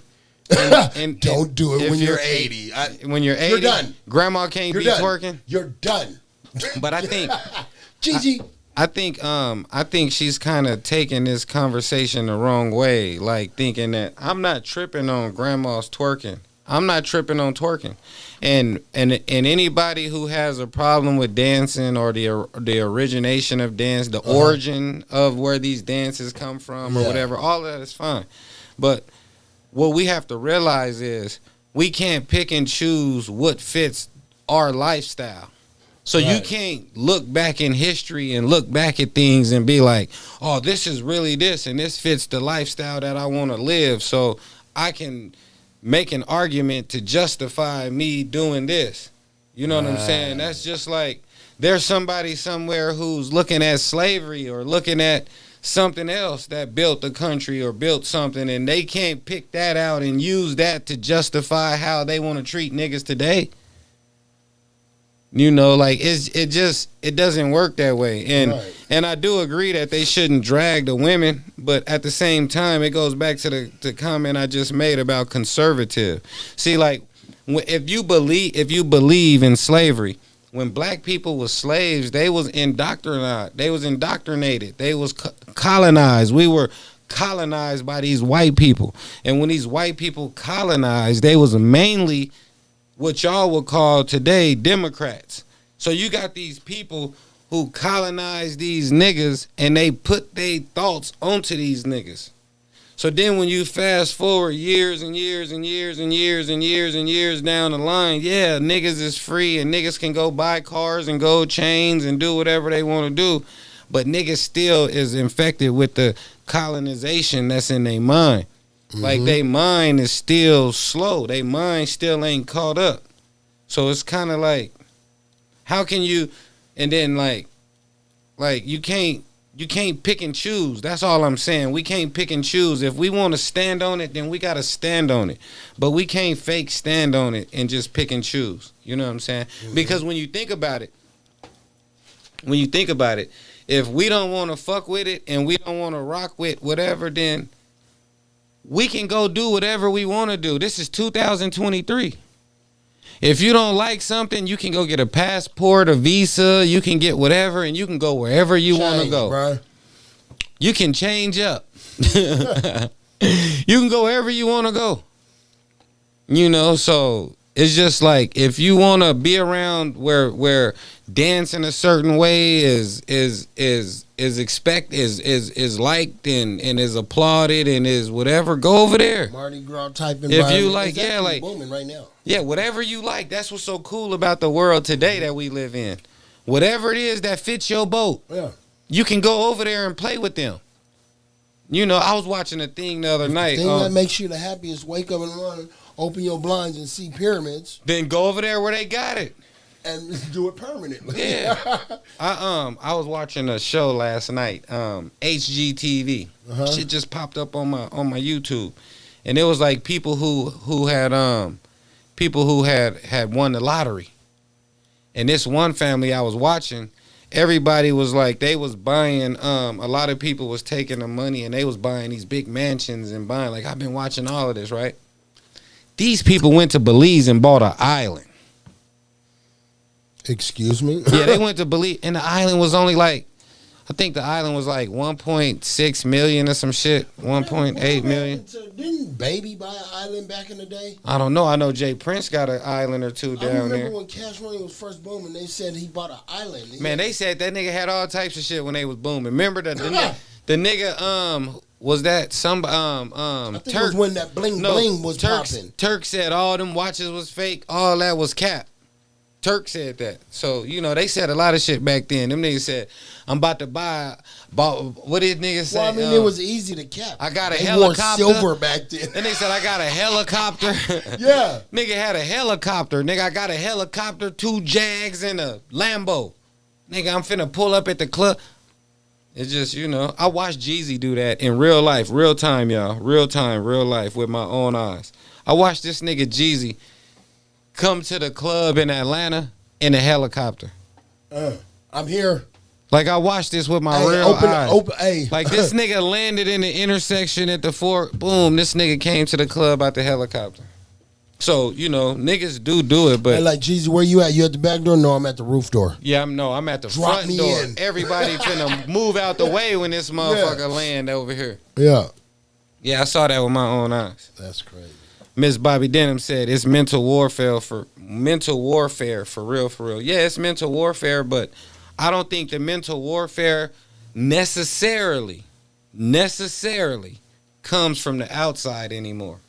And don't do it if when you're 80. When you're 80, you're done. Grandma can't be twerking. You're done. But I think Gigi. I think she's kind of taking this conversation the wrong way, like thinking that I'm not tripping on grandma's twerking. I'm not tripping on twerking. And anybody who has a problem with dancing or the origination of dance, the origin of where these dances come from or whatever, all of that is fine. But what we have to realize is we can't pick and choose what fits our lifestyle. So you can't look back in history and look back at things and be like, oh, this is really this, and this fits the lifestyle that I want to live, so I can make an argument to justify me doing this. You know what I'm saying? That's just like there's somebody somewhere who's looking at slavery or looking at something else that built the country or built something, and they can't pick that out and use that to justify how they want to treat niggas today. You know, like it doesn't work that way. And I do agree that they shouldn't drag the women, but at the same time, it goes back to the comment I just made about conservative. See, like if you believe in slavery, when black people were slaves, they was indoctrinated. They was colonized. We were colonized by these white people. And when these white people colonized, they was mainly what y'all would call today Democrats. So you got these people who colonize these niggas and they put their thoughts onto these niggas. So then when you fast forward years and years and years and years and years and years down the line, yeah, niggas is free and niggas can go buy cars and gold chains and do whatever they want to do. But niggas still is infected with the colonization that's in their mind. Like, they mind is still slow. They mind still ain't caught up. So it's kind of like, how can you, and then like you can't pick and choose. That's all I'm saying. We can't pick and choose. If we want to stand on it, then we got to stand on it. But we can't fake stand on it and just pick and choose. You know what I'm saying? Because when you think about it, if we don't want to fuck with it and we don't want to rock with whatever, then we can go do whatever we want to do. This is 2023. If you don't like something, you can go get a passport, a visa, you can get whatever, and you can go wherever you want to go. Bro. You can change up. You can go wherever you want to go. You know, so it's just like if you want to be around where dancing a certain way is liked and is applauded and is whatever, go over there. Mardi Gras type environment. If you like, yeah, like booming right now. Yeah, whatever you like. That's what's so cool about the world today that we live in. Whatever it is that fits your boat, you can go over there and play with them. You know, I was watching a thing the other night. The thing that makes you the happiest, wake up and run, open your blinds and see pyramids. Then go over there where they got it. And do it permanently. Yeah. I was watching a show last night, HGTV. Shit just popped up on my YouTube. And it was like people who had won the lottery. And this one family I was watching, everybody was like, they was buying, a lot of people was taking the money and they was buying these big mansions and buying, like, I've been watching all of this, right? These people went to Belize and bought an island. Excuse me? Yeah, they went to Belize and the island was only like I think the island was like 1.6 million or some shit. 1.8 million. Didn't Baby buy an island back in the day? I don't know. I know Jay Prince got an island or two down there. I remember when Cash Money was first booming, they said he bought an island. Man, they said that nigga had all types of shit when they was booming. Remember the nigga was that some I think Turk, it was when that bling was popping. Turk said all them watches was fake. All that was cap. Turk said that. So, you know, they said a lot of shit back then. Them niggas said, I'm about to what did niggas say? Well, I mean, it was easy to cap. I got a they helicopter. Wore silver back then. Then they said, I got a helicopter. Yeah. Nigga had a helicopter. Nigga, I got a helicopter, 2 Jags, and a Lambo. Nigga, I'm finna pull up at the club. It's just, you know, I watched Jeezy do that in real life, real time, y'all. Real time, real life, with my own eyes. I watched this nigga Jeezy come to the club in Atlanta in a helicopter. I'm here. Like, I watched this with my real eyes. Like, this nigga landed in the intersection at the fort. Boom, this nigga came to the club out the helicopter. So, you know, niggas do it, but... Hey, like, Jeezy, where you at? You at the back door? No, I'm at the roof door. Yeah, I'm at the front door. Everybody finna move out the way when this motherfucker land over here. Yeah. Yeah, I saw that with my own eyes. That's crazy. Miss Bobby Denham said it's mental warfare for real. Yeah, it's mental warfare, but I don't think the mental warfare necessarily comes from the outside anymore.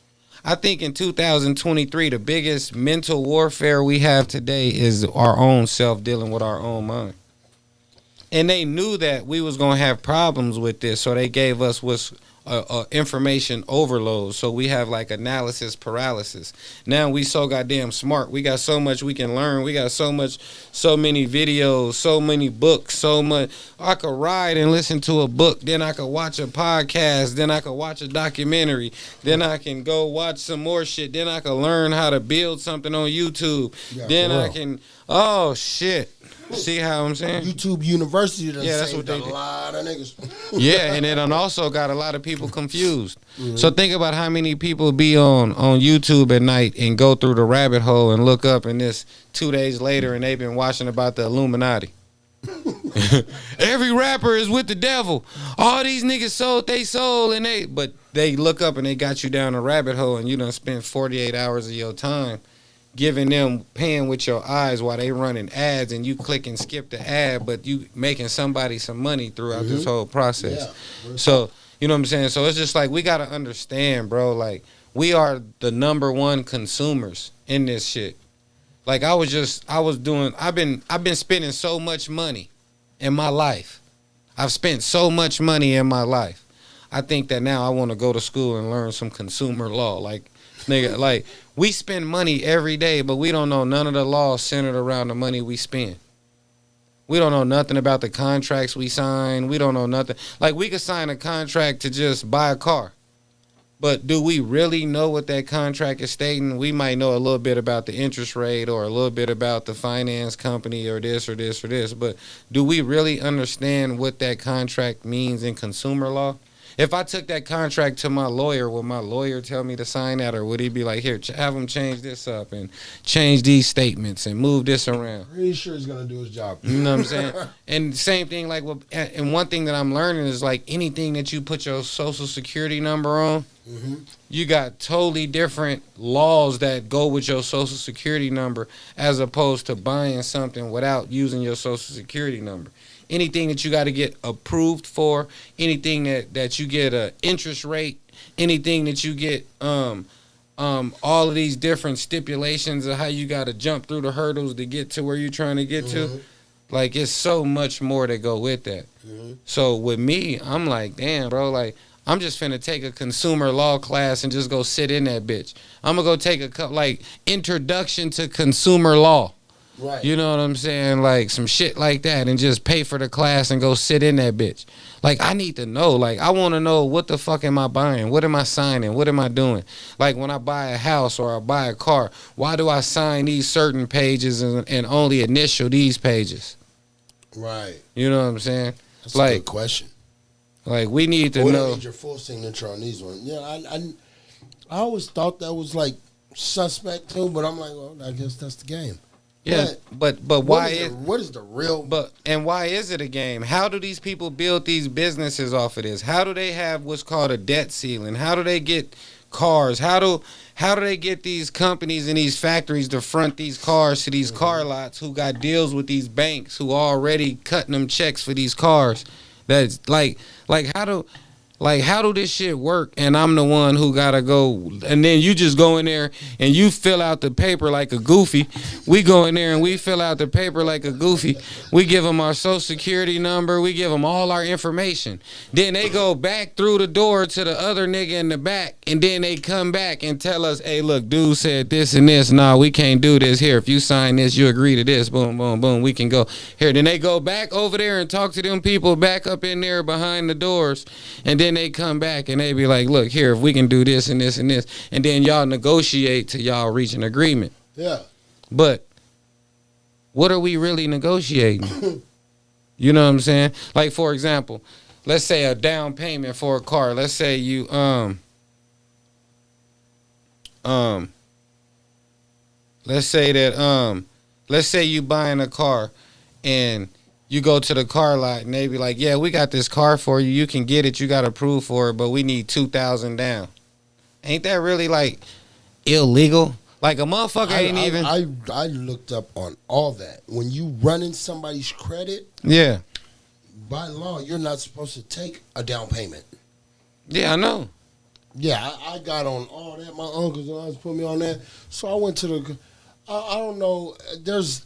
I think in 2023, the biggest mental warfare we have today is our own self dealing with our own mind. And they knew that we was going to have problems with this, so they gave us what's information overload. So we have like analysis paralysis. Now we so goddamn smart. We got so much we can learn. We got so many videos, so many books, so much. I could ride and listen to a book. Then I could watch a podcast. Then I could watch a documentary. Then I can go watch some more shit. Then I could learn how to build something on YouTube. Yeah, then I can, oh shit. See how I'm saying? YouTube University done that's what they a lot of niggas. Yeah, and it done also got a lot of people confused. Mm-hmm. So think about how many people be on YouTube at night and go through the rabbit hole and look up, and this 2 days later and they've been watching about the Illuminati. Every rapper is with the devil. All these niggas sold they soul, but they look up and they got you down a rabbit hole, and you done spent 48 hours of your time giving them, paying with your eyes while they running ads, and you click and skip the ad, but you making somebody some money throughout this whole process. Yeah. So, you know what I'm saying? So it's just like, we got to understand, bro, like, we are the #1 consumers in this shit. Like, I've been spending so much money in my life. I've spent so much money in my life. I think that now I want to go to school and learn some consumer law. Like, nigga, like, we spend money every day, but we don't know none of the laws centered around the money we spend. We don't know nothing about the contracts we sign. We don't know nothing. Like, we could sign a contract to just buy a car, but do we really know what that contract is stating? We might know a little bit about the interest rate or a little bit about the finance company or this or this or this, but do we really understand what that contract means in consumer law? If I took that contract to my lawyer, would my lawyer tell me to sign that, or would he be like, here, have him change this up and change these statements and move this around? Pretty sure he's going to do his job. You know what I'm saying? And same thing, like, and one thing that I'm learning is, like, anything that you put your social security number on, you got totally different laws that go with your social security number as opposed to buying something without using your social security number. Anything that you got to get approved for, anything that you get a interest rate, anything that you get all of these different stipulations of how you got to jump through the hurdles to get to where you're trying to get to. Like, it's so much more to go with that. So with me, I'm like, damn, bro, like, I'm just finna take a consumer law class and just go sit in that bitch. I'm gonna go take a introduction to consumer law. Right. You know what I'm saying? Like, some shit like that, and just pay for the class and go sit in that bitch. Like, I need to know. Like, I want to know, what the fuck am I buying? What am I signing? What am I doing? Like, when I buy a house or I buy a car, why do I sign these certain pages and only initial these pages? Right. You know what I'm saying? That's like, a good question. Like, we need to know. Need your full signature on these ones. Yeah, I always thought that was, like, suspect too, but I'm like, well, I guess that's the game. Yeah, but why what is the real? And why is it a game? How do these people build these businesses off of this? How do they have what's called a debt ceiling? How do they get cars? How do they get these companies and these factories to front these cars to these car lots who got deals with these banks who already cutting them checks for these cars? That's how do this shit work? And I'm the one who gotta go, and then you just go in there and you fill out the paper like a goofy. We go in there and we fill out the paper like a goofy. We give them our social security number. We give them all our information. Then they go back through the door to the other nigga in the back, and then they come back and tell us, hey, look, dude said this and this. Nah, we can't do this. Here, if you sign this, you agree to this. Boom, boom, boom. We can go. Here, then they go back over there and talk to them people back up in there behind the doors, and then they come back and they be like, look, here, if we can do this and this and this, and then y'all negotiate till y'all reach an agreement. Yeah. But what are we really negotiating? You know what I'm saying? Like, for example, let's say a down payment for a car. Let's say you let's say you buying a car and you go to the car lot and they be like, yeah, we got this car for you. You can get it. You got approved for it, but we need $2,000 down. Ain't that really like illegal? Like a motherfucker ain't even. I looked up on all that. When you running somebody's credit, yeah, by law, you're not supposed to take a down payment. Yeah, I know. Yeah, I got on all that. My uncles and aunts put me on that. So I went to the. I don't know. There's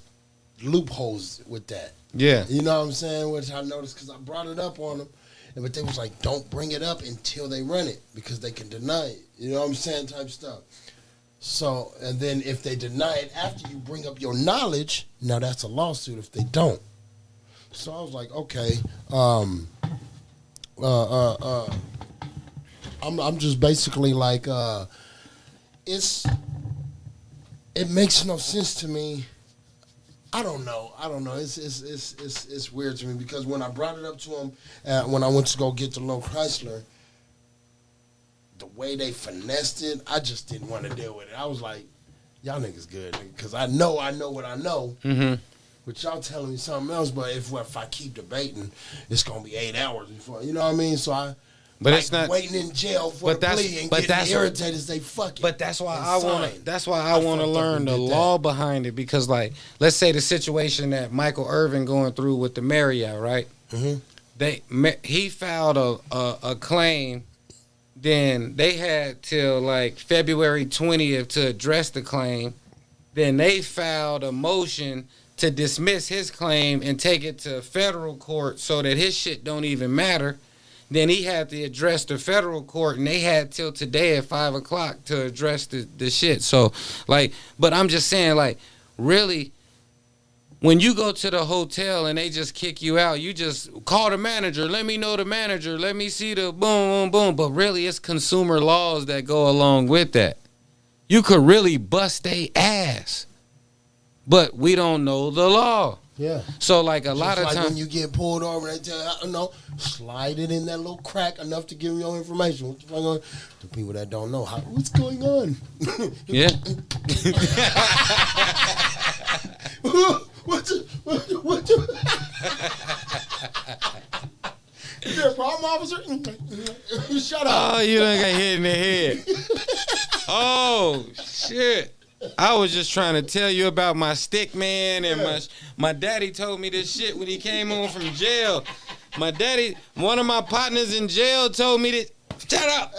loopholes with that. Yeah. You know what I'm saying? Which I noticed because I brought it up on them. But they was like, don't bring it up until they run it because they can deny it. You know what I'm saying? Type stuff. So, and then if they deny it after you bring up your knowledge, now that's a lawsuit if they don't. So I was like, okay, I'm just basically like, it makes no sense to me. I don't know. It's weird to me because when I brought it up to him, when I went to go get the little Chrysler, the way they finessed it, I just didn't want to deal with it. I was like, y'all niggas good, because I know what I know. Mm-hmm. But y'all telling me something else. But if I keep debating, it's gonna be 8 hours before, you know what I mean? So but like it's not waiting in jail for the plea and getting irritated as they fuck it. But that's why I want to learn the law behind it, because like, let's say the situation that Michael Irvin going through with the Marriott, right? Mm-hmm. He filed a claim. Then they had till like February 20th to address the claim. Then they filed a motion to dismiss his claim and take it to federal court so that his shit don't even matter. Then he had to address the federal court, and they had till today at 5 o'clock to address the shit. So, like, but I'm just saying, like, really, when you go to the hotel and they just kick you out, you just call the manager. Let me know the manager. Let me see the boom, boom, boom. But really, it's consumer laws that go along with that. You could really bust they ass, but we don't know the law. Yeah. So like a lot of times when you get pulled over, they tell you, no, slide it in that little crack enough to give you your information. What the fuck on? The people that don't know what's going on. Yeah. What? Is there a problem, officer? Shut up. Oh, you done got hit in the head. Oh shit. I was just trying to tell you about my stick man, and my daddy told me this shit when he came home from jail. My daddy, one of my partners in jail told me that. Shut up!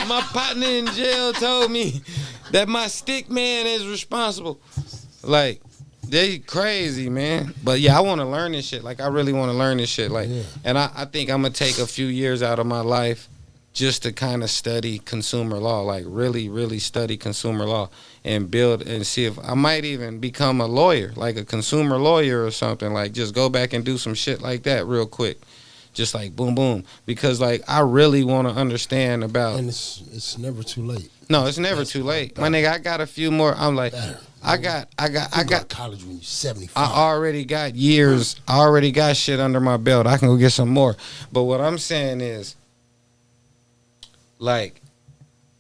My partner in jail told me that my stick man is responsible. Like, they crazy, man. But yeah, I want to learn this shit. Like, I really want to learn this shit. Like, and I think I'm gonna take a few years out of my life just to kind of study consumer law, like really, really study consumer law and build and see if I might even become a lawyer, like a consumer lawyer or something. Like, just go back and do some shit like that real quick. Just like boom, boom. Because like, I really want to understand about. And it's never too late. No, it's never too late. My nigga, I got a few more. I'm like, I got college when you're 75. I already got years. I already got shit under my belt. I can go get some more. But what I'm saying is, like,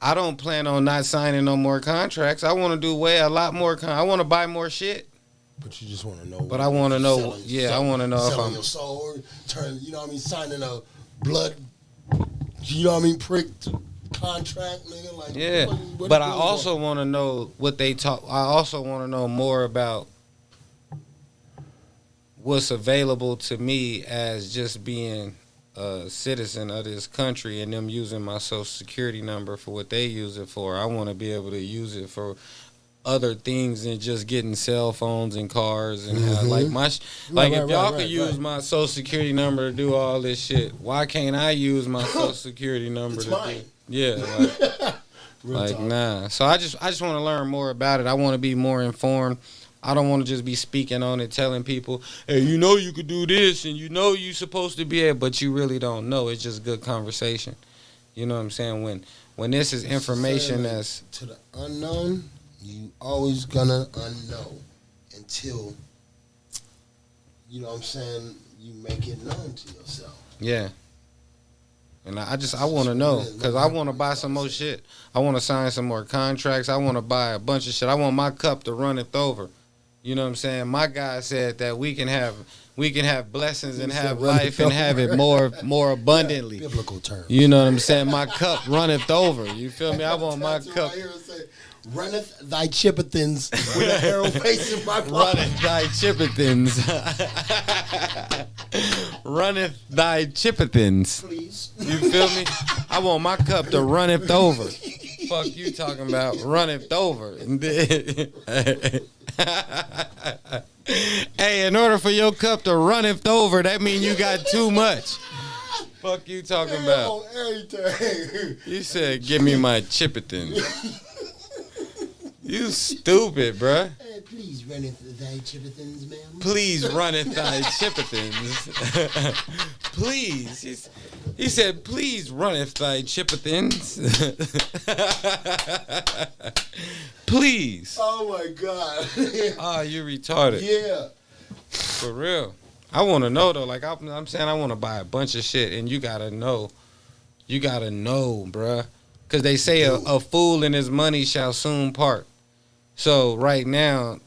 I don't plan on not signing no more contracts. I want to do a lot more. I want to buy more shit. But you just want to know. But I want to know. Selling, I want to know if selling I'm your soul, or you know what I mean, signing a blood, you know what I mean, prick contract, nigga. Like, yeah. what But I also want to know what they talk. I also want to know more about what's available to me as just being a citizen of this country and them using my social security number for what they use it for. I want to be able to use it for other things than just getting cell phones and cars and how, like if y'all could use my social security number to do all this shit, why can't I use my social security number to do? Yeah, like nah. So I just want to learn more about it. I want to be more informed. I don't want to just be speaking on it, telling people, hey, you know you could do this and you know you supposed to be able, but you really don't know. It's just good conversation. You know what I'm saying? When this is information that's to the unknown, you always gonna unknow until, you know what I'm saying, you make it known to yourself. Yeah. And I want to know because I want to buy some more shit. I want to sign some more contracts. I want to buy a bunch of shit. I want my cup to runneth over. You know what I'm saying? My guy said that we can have blessings and have life and have it more abundantly. Biblical terms. You know what I'm saying? My cup runneth over. You feel me? I want my cup. Runneth thy chippethins with an arrow facing my pocket. Runneth thy chippethins. Runneth thy chippethins. Please. You feel me? I want my cup to runneth over. Fuck you talking about runneth over. Hey, in order for your cup to runneth over, that means you got too much. Fuck you talking about. Everything. You said, give me my chippethins. You stupid, bruh. Please runneth thy chippethins, ma'am. Please runneth thy chippethins. Please. He said, please runneth thy chippethins. Please. Oh, my God. Oh, you retarded. Yeah. For real. I want to know, though. Like, I'm saying I want to buy a bunch of shit, and you got to know. You got to know, bruh. Because they say a fool and his money shall soon part. So right now,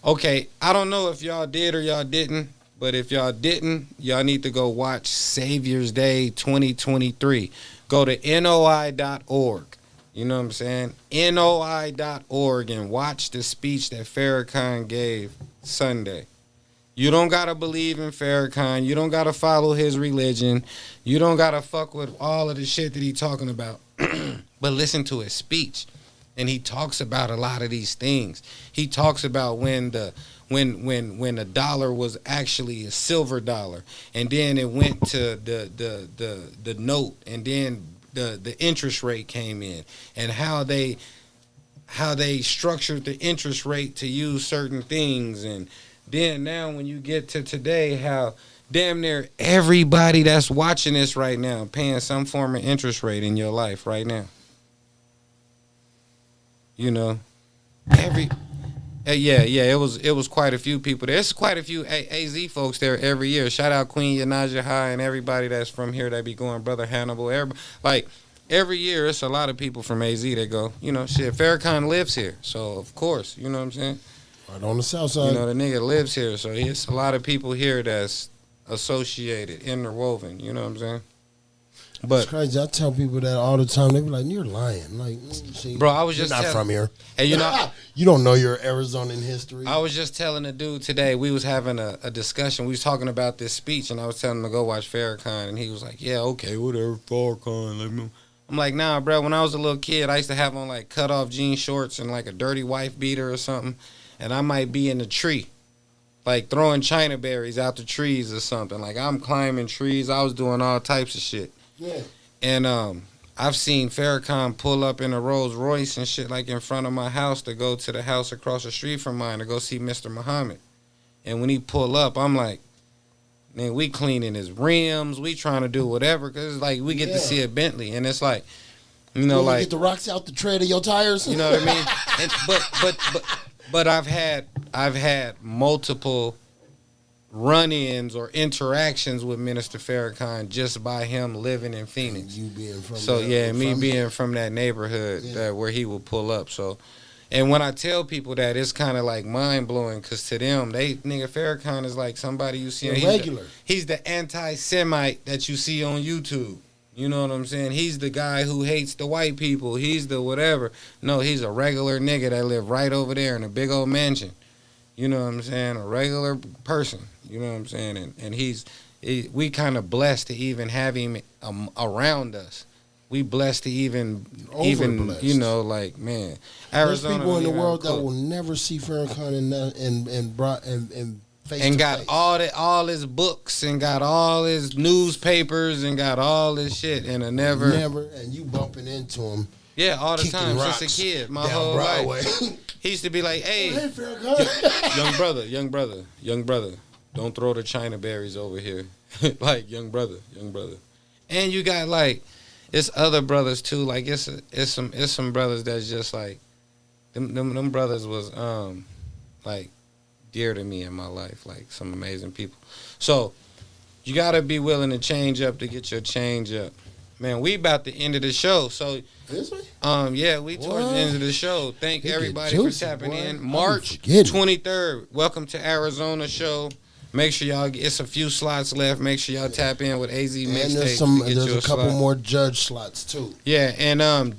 okay, I don't know if y'all did or y'all didn't, but if y'all didn't, y'all need to go watch Savior's Day 2023. Go to NOI.org. You know what I'm saying? NOI.org and watch the speech that Farrakhan gave Sunday. You don't got to believe in Farrakhan. You don't got to follow his religion. You don't got to fuck with all of the shit that he talking about. But listen to his speech. And he talks about a lot of these things. He talks about when a dollar was actually a silver dollar, and then it went to the note, and then the interest rate came in, and how they structured the interest rate to use certain things, and then now when you get to today, how damn near everybody that's watching this right now paying some form of interest rate in your life right now. You know, it was quite a few people. There's quite a few AZ folks there every year. Shout out Queen Yanaja High and everybody that's from here that be going, Brother Hannibal. Like every year, it's a lot of people from AZ that go. You know, shit. Farrakhan lives here, so of course, you know what I'm saying. Right on the south side. You know, the nigga lives here, so it's a lot of people here that's associated, interwoven. You know what I'm saying. But it's crazy. I tell people that all the time. They be like, "You're lying." Like, see, bro, I was just not from here. And you know, you don't know your Arizonan history. I was just telling a dude today. We was having a discussion. We was talking about this speech, and I was telling him to go watch Farrakhan, and he was like, "Yeah, okay, whatever, Farrakhan." I'm like, "Nah, bro. When I was a little kid, I used to have on like cut off jean shorts and like a dirty wife beater or something, and I might be in a tree, like throwing China berries out the trees or something. Like I'm climbing trees. I was doing all types of shit." Yeah. And I've seen Farrakhan pull up in a Rolls Royce and shit like in front of my house to go to the house across the street from mine to go see Mr. Muhammad. And when he pull up, I'm like, man, we cleaning his rims, we trying to do whatever, because it's like we get to see a Bentley, and it's like, you know, like get the rocks out the tread of your tires. You know what I mean? But I've had multiple run-ins or interactions with Minister Farrakhan just by him living in Phoenix. You being from so yeah, me being from that neighborhood where he would pull up. So And when I tell people that, it's kind of like mind blowing, cause to them, nigga Farrakhan is like somebody you see. Regular. He's the anti-Semite that you see on YouTube. You know what I'm saying? He's the guy who hates the white people. He's the whatever. No, he's a regular nigga that live right over there in a big old mansion. You know what I'm saying? A regular person. You know what I'm saying? And we kind of blessed to even have him around us. We blessed to even you know, like, man, Arizona. There's people in the world that will never see Farrakhan and face and to got face. all his books and got all his newspapers and got all his shit and never, and you bumping into him. Yeah, all the time rocks since a kid, my down whole Broadway. life. He used to be like, "Hey, Farrakhan. young brother, don't throw the China berries over here." Like, young brother. And you got like, it's other brothers too. Like it's some brothers that's just like, them brothers was like dear to me in my life. Like some amazing people. So you gotta be willing to change up to get your change up. Man, we about the end of the show. So Is we? Yeah, we towards the end of the show. Thank everybody for tapping in. March 23rd. Welcome to Arizona show. Make sure y'all, it's a few slots left. Make sure y'all tap in with AZ Mixtapes. And there's a couple more judge slots too. Yeah, and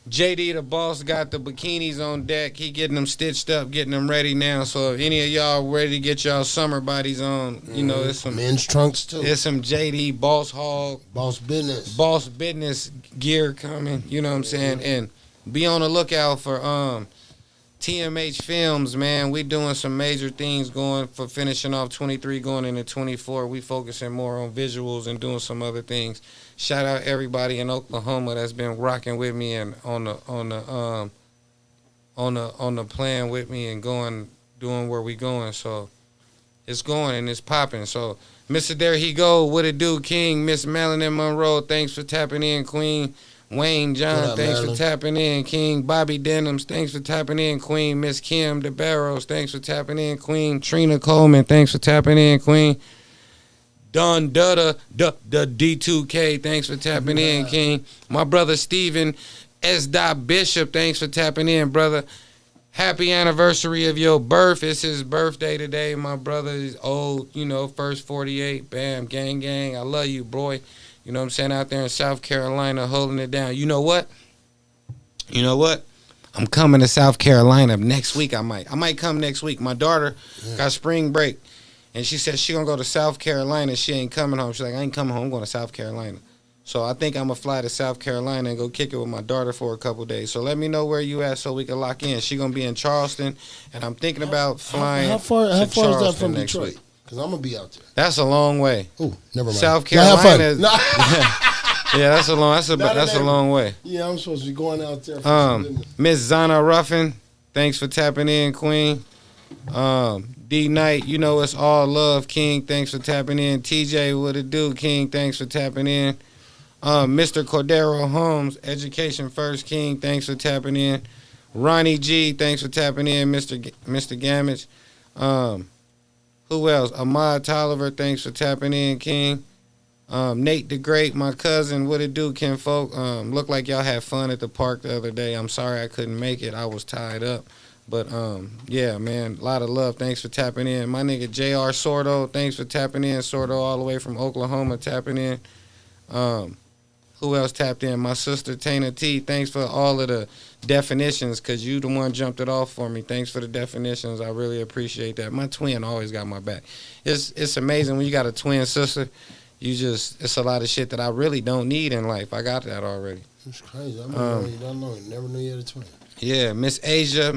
JD the boss got the bikinis on deck. He getting them stitched up, getting them ready now. So if any of y'all ready to get y'all summer bodies on, you know, it's some men's trunks too. There's some JD boss hog, boss business gear coming. You know what I'm saying? And be on the lookout for TMH Films, man. We doing some major things going for finishing off 23, going into 24. We focusing more on visuals and doing some other things. Shout out everybody in Oklahoma that's been rocking with me and on the plan with me and doing where we going. So it's going and it's popping. So Mr. There He Go, what it do, King, Miss Melanie Monroe, thanks for tapping in, Queen. Wayne John, thanks for tapping in, King. Bobby Denims, thanks for tapping in, Queen. Miss Kim DeBarros, thanks for tapping in, Queen. Trina Coleman, thanks for tapping in, Queen. Don Dutta, the D2K, thanks for tapping in, King. My brother Steven S. Bishop, thanks for tapping in, brother. Happy anniversary of your birth. It's his birthday today. My brother is old, you know, first 48. Bam, gang. I love you, boy. You know what I'm saying? Out there in South Carolina holding it down. You know what? I'm coming to South Carolina next week. I might come next week. My daughter got spring break. And she said she gonna go to South Carolina. She ain't coming home. She's like, I ain't coming home. I'm going to South Carolina. So I think I'm gonna fly to South Carolina and go kick it with my daughter for a couple days. So let me know where you at so we can lock in. She gonna be in Charleston, and I'm thinking about flying. How far is that from next Detroit? Week. Because I'm gonna be out there. That's a long way. Oh, never mind. South Carolina. Yeah, that's a long way. Yeah, I'm supposed to be going out there. For Miss Zana Ruffin, thanks for tapping in, Queen. D Knight, you know it's all love, King. Thanks for tapping in. TJ, what it do, King? Thanks for tapping in. Mr. Cordero Holmes, Education First, King. Thanks for tapping in. Ronnie G, thanks for tapping in. Mr. Gamage. Who else? Ahmad Tolliver, thanks for tapping in, King. Nate the Great, my cousin, what it do, kinfolk? Looked like y'all had fun at the park the other day. I'm sorry I couldn't make it. I was tied up. But, yeah, man, a lot of love. Thanks for tapping in. My nigga JR Sordo, thanks for tapping in. Sordo all the way from Oklahoma tapping in. Who else tapped in? My sister, Tana T, thanks for all of the definitions because you the one jumped it off for me. Thanks for the definitions. I really appreciate that. My twin always got my back. It's amazing when you got a twin sister. It's a lot of shit that I really don't need in life. I got that already. It's crazy. You don't know. You never knew you had a twin. Yeah, Miss Asia.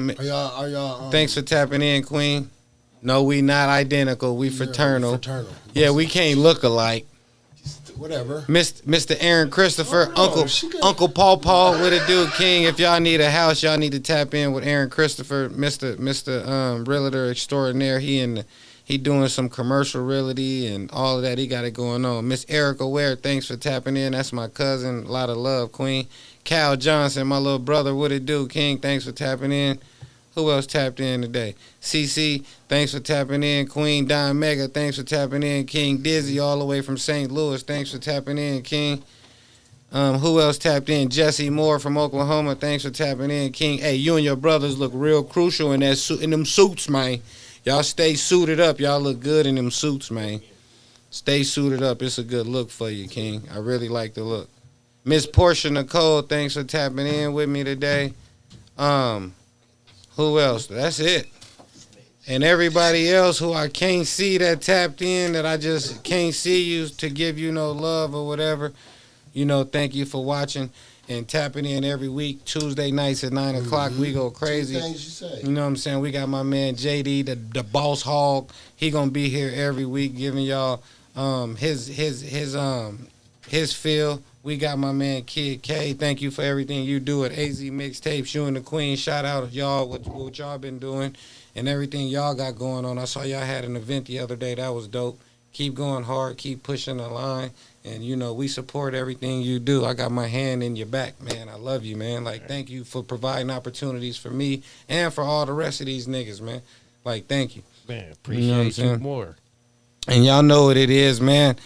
Are y'all thanks for tapping in, Queen. No, we not identical. We fraternal. Yeah, we can't look alike. Whatever. Mr. Aaron Christopher, Uncle Paul, what it do, King? If y'all need a house, y'all need to tap in with Aaron Christopher, Mr. Realtor Extraordinaire. He doing some commercial realty and all of that. He got it going on. Miss Erica Ware, thanks for tapping in. That's my cousin. A lot of love, Queen. Cal Johnson, my little brother, what it do, King? Thanks for tapping in. Who else tapped in today? CC, thanks for tapping in. Queen Don Mega, thanks for tapping in. King Dizzy, all the way from St. Louis, thanks for tapping in, King. Who else tapped in? Jesse Moore from Oklahoma. Thanks for tapping in, King. Hey, you and your brothers look real crucial in them suits, man. Y'all stay suited up. Y'all look good in them suits, man. Stay suited up. It's a good look for you, King. I really like the look. Miss Portia Nicole, thanks for tapping in with me today. Who else? That's it. And everybody else who I can't see that tapped in, that I just can't see you to give you no love or whatever. Thank you for watching and tapping in every week. Tuesday nights at 9 o'clock, we go crazy. Two things you say. You know what I'm saying? We got my man JD, the boss hog. He gonna be here every week giving y'all his feel. We got my man Kid K. Thank you for everything you do at AZ Mixtapes. You and the Queen. Shout out y'all what y'all been doing and everything y'all got going on. I saw y'all had an event the other day. That was dope. Keep going hard. Keep pushing the line. And, we support everything you do. I got my hand in your back, man. I love you, man. Like, thank you for providing opportunities for me and for all the rest of these niggas, man. Like, thank you. Man, appreciate you more. And y'all know what it is, man.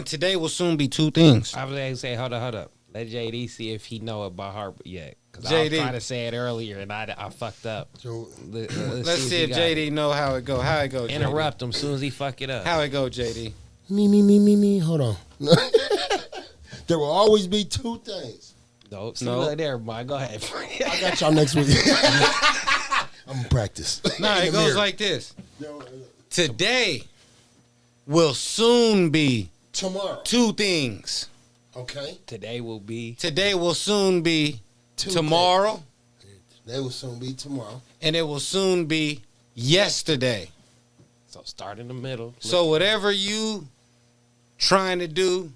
Today will soon be two things. I was going to say, hold up. Let JD see if he know it by heart yet. Because I was JD. trying to say it earlier, and I fucked up. So, Let's see if JD know how it go. How it go, JD? Interrupt him as soon as he fuck it up. How it go, JD? me. Hold on. There will always be two things. No. No. There, boy. Go ahead. I got y'all next week. I'm going to practice. Nah, In it the goes mirror. like this. Today will soon be Tomorrow. two things. Okay. Today will soon be Two tomorrow. things. They will soon be tomorrow. And it will soon be yesterday. So start in the middle. So whatever you trying to do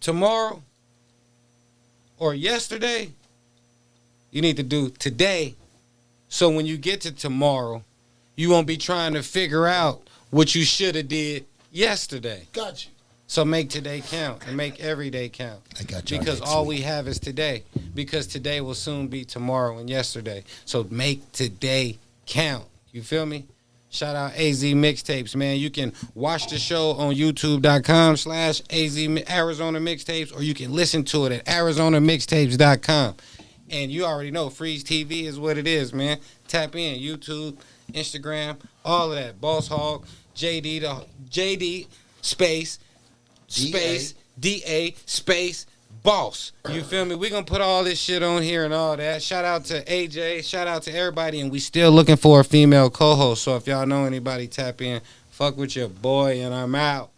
tomorrow or yesterday, you need to do today. So when you get to tomorrow, you won't be trying to figure out what you should have did yesterday. Got you. So make today count and make every day count. I got y'all Because next all week. we have is today. Because today will soon be tomorrow and yesterday. So make today count. You feel me? Shout out AZ Mixtapes, man. You can watch the show on youtube.com/AZ Arizona Mixtapes, or you can listen to it at arizonamixtapes.com. And you already know Freeze TV is what it is, man. Tap in YouTube, Instagram, all of that. Boss Hog, JD space DA space boss. You feel me? We're going to put all this shit on here and all that. Shout out to AJ. Shout out to everybody. And we still looking for a female co-host. So if y'all know anybody, tap in. Fuck with your boy, and I'm out.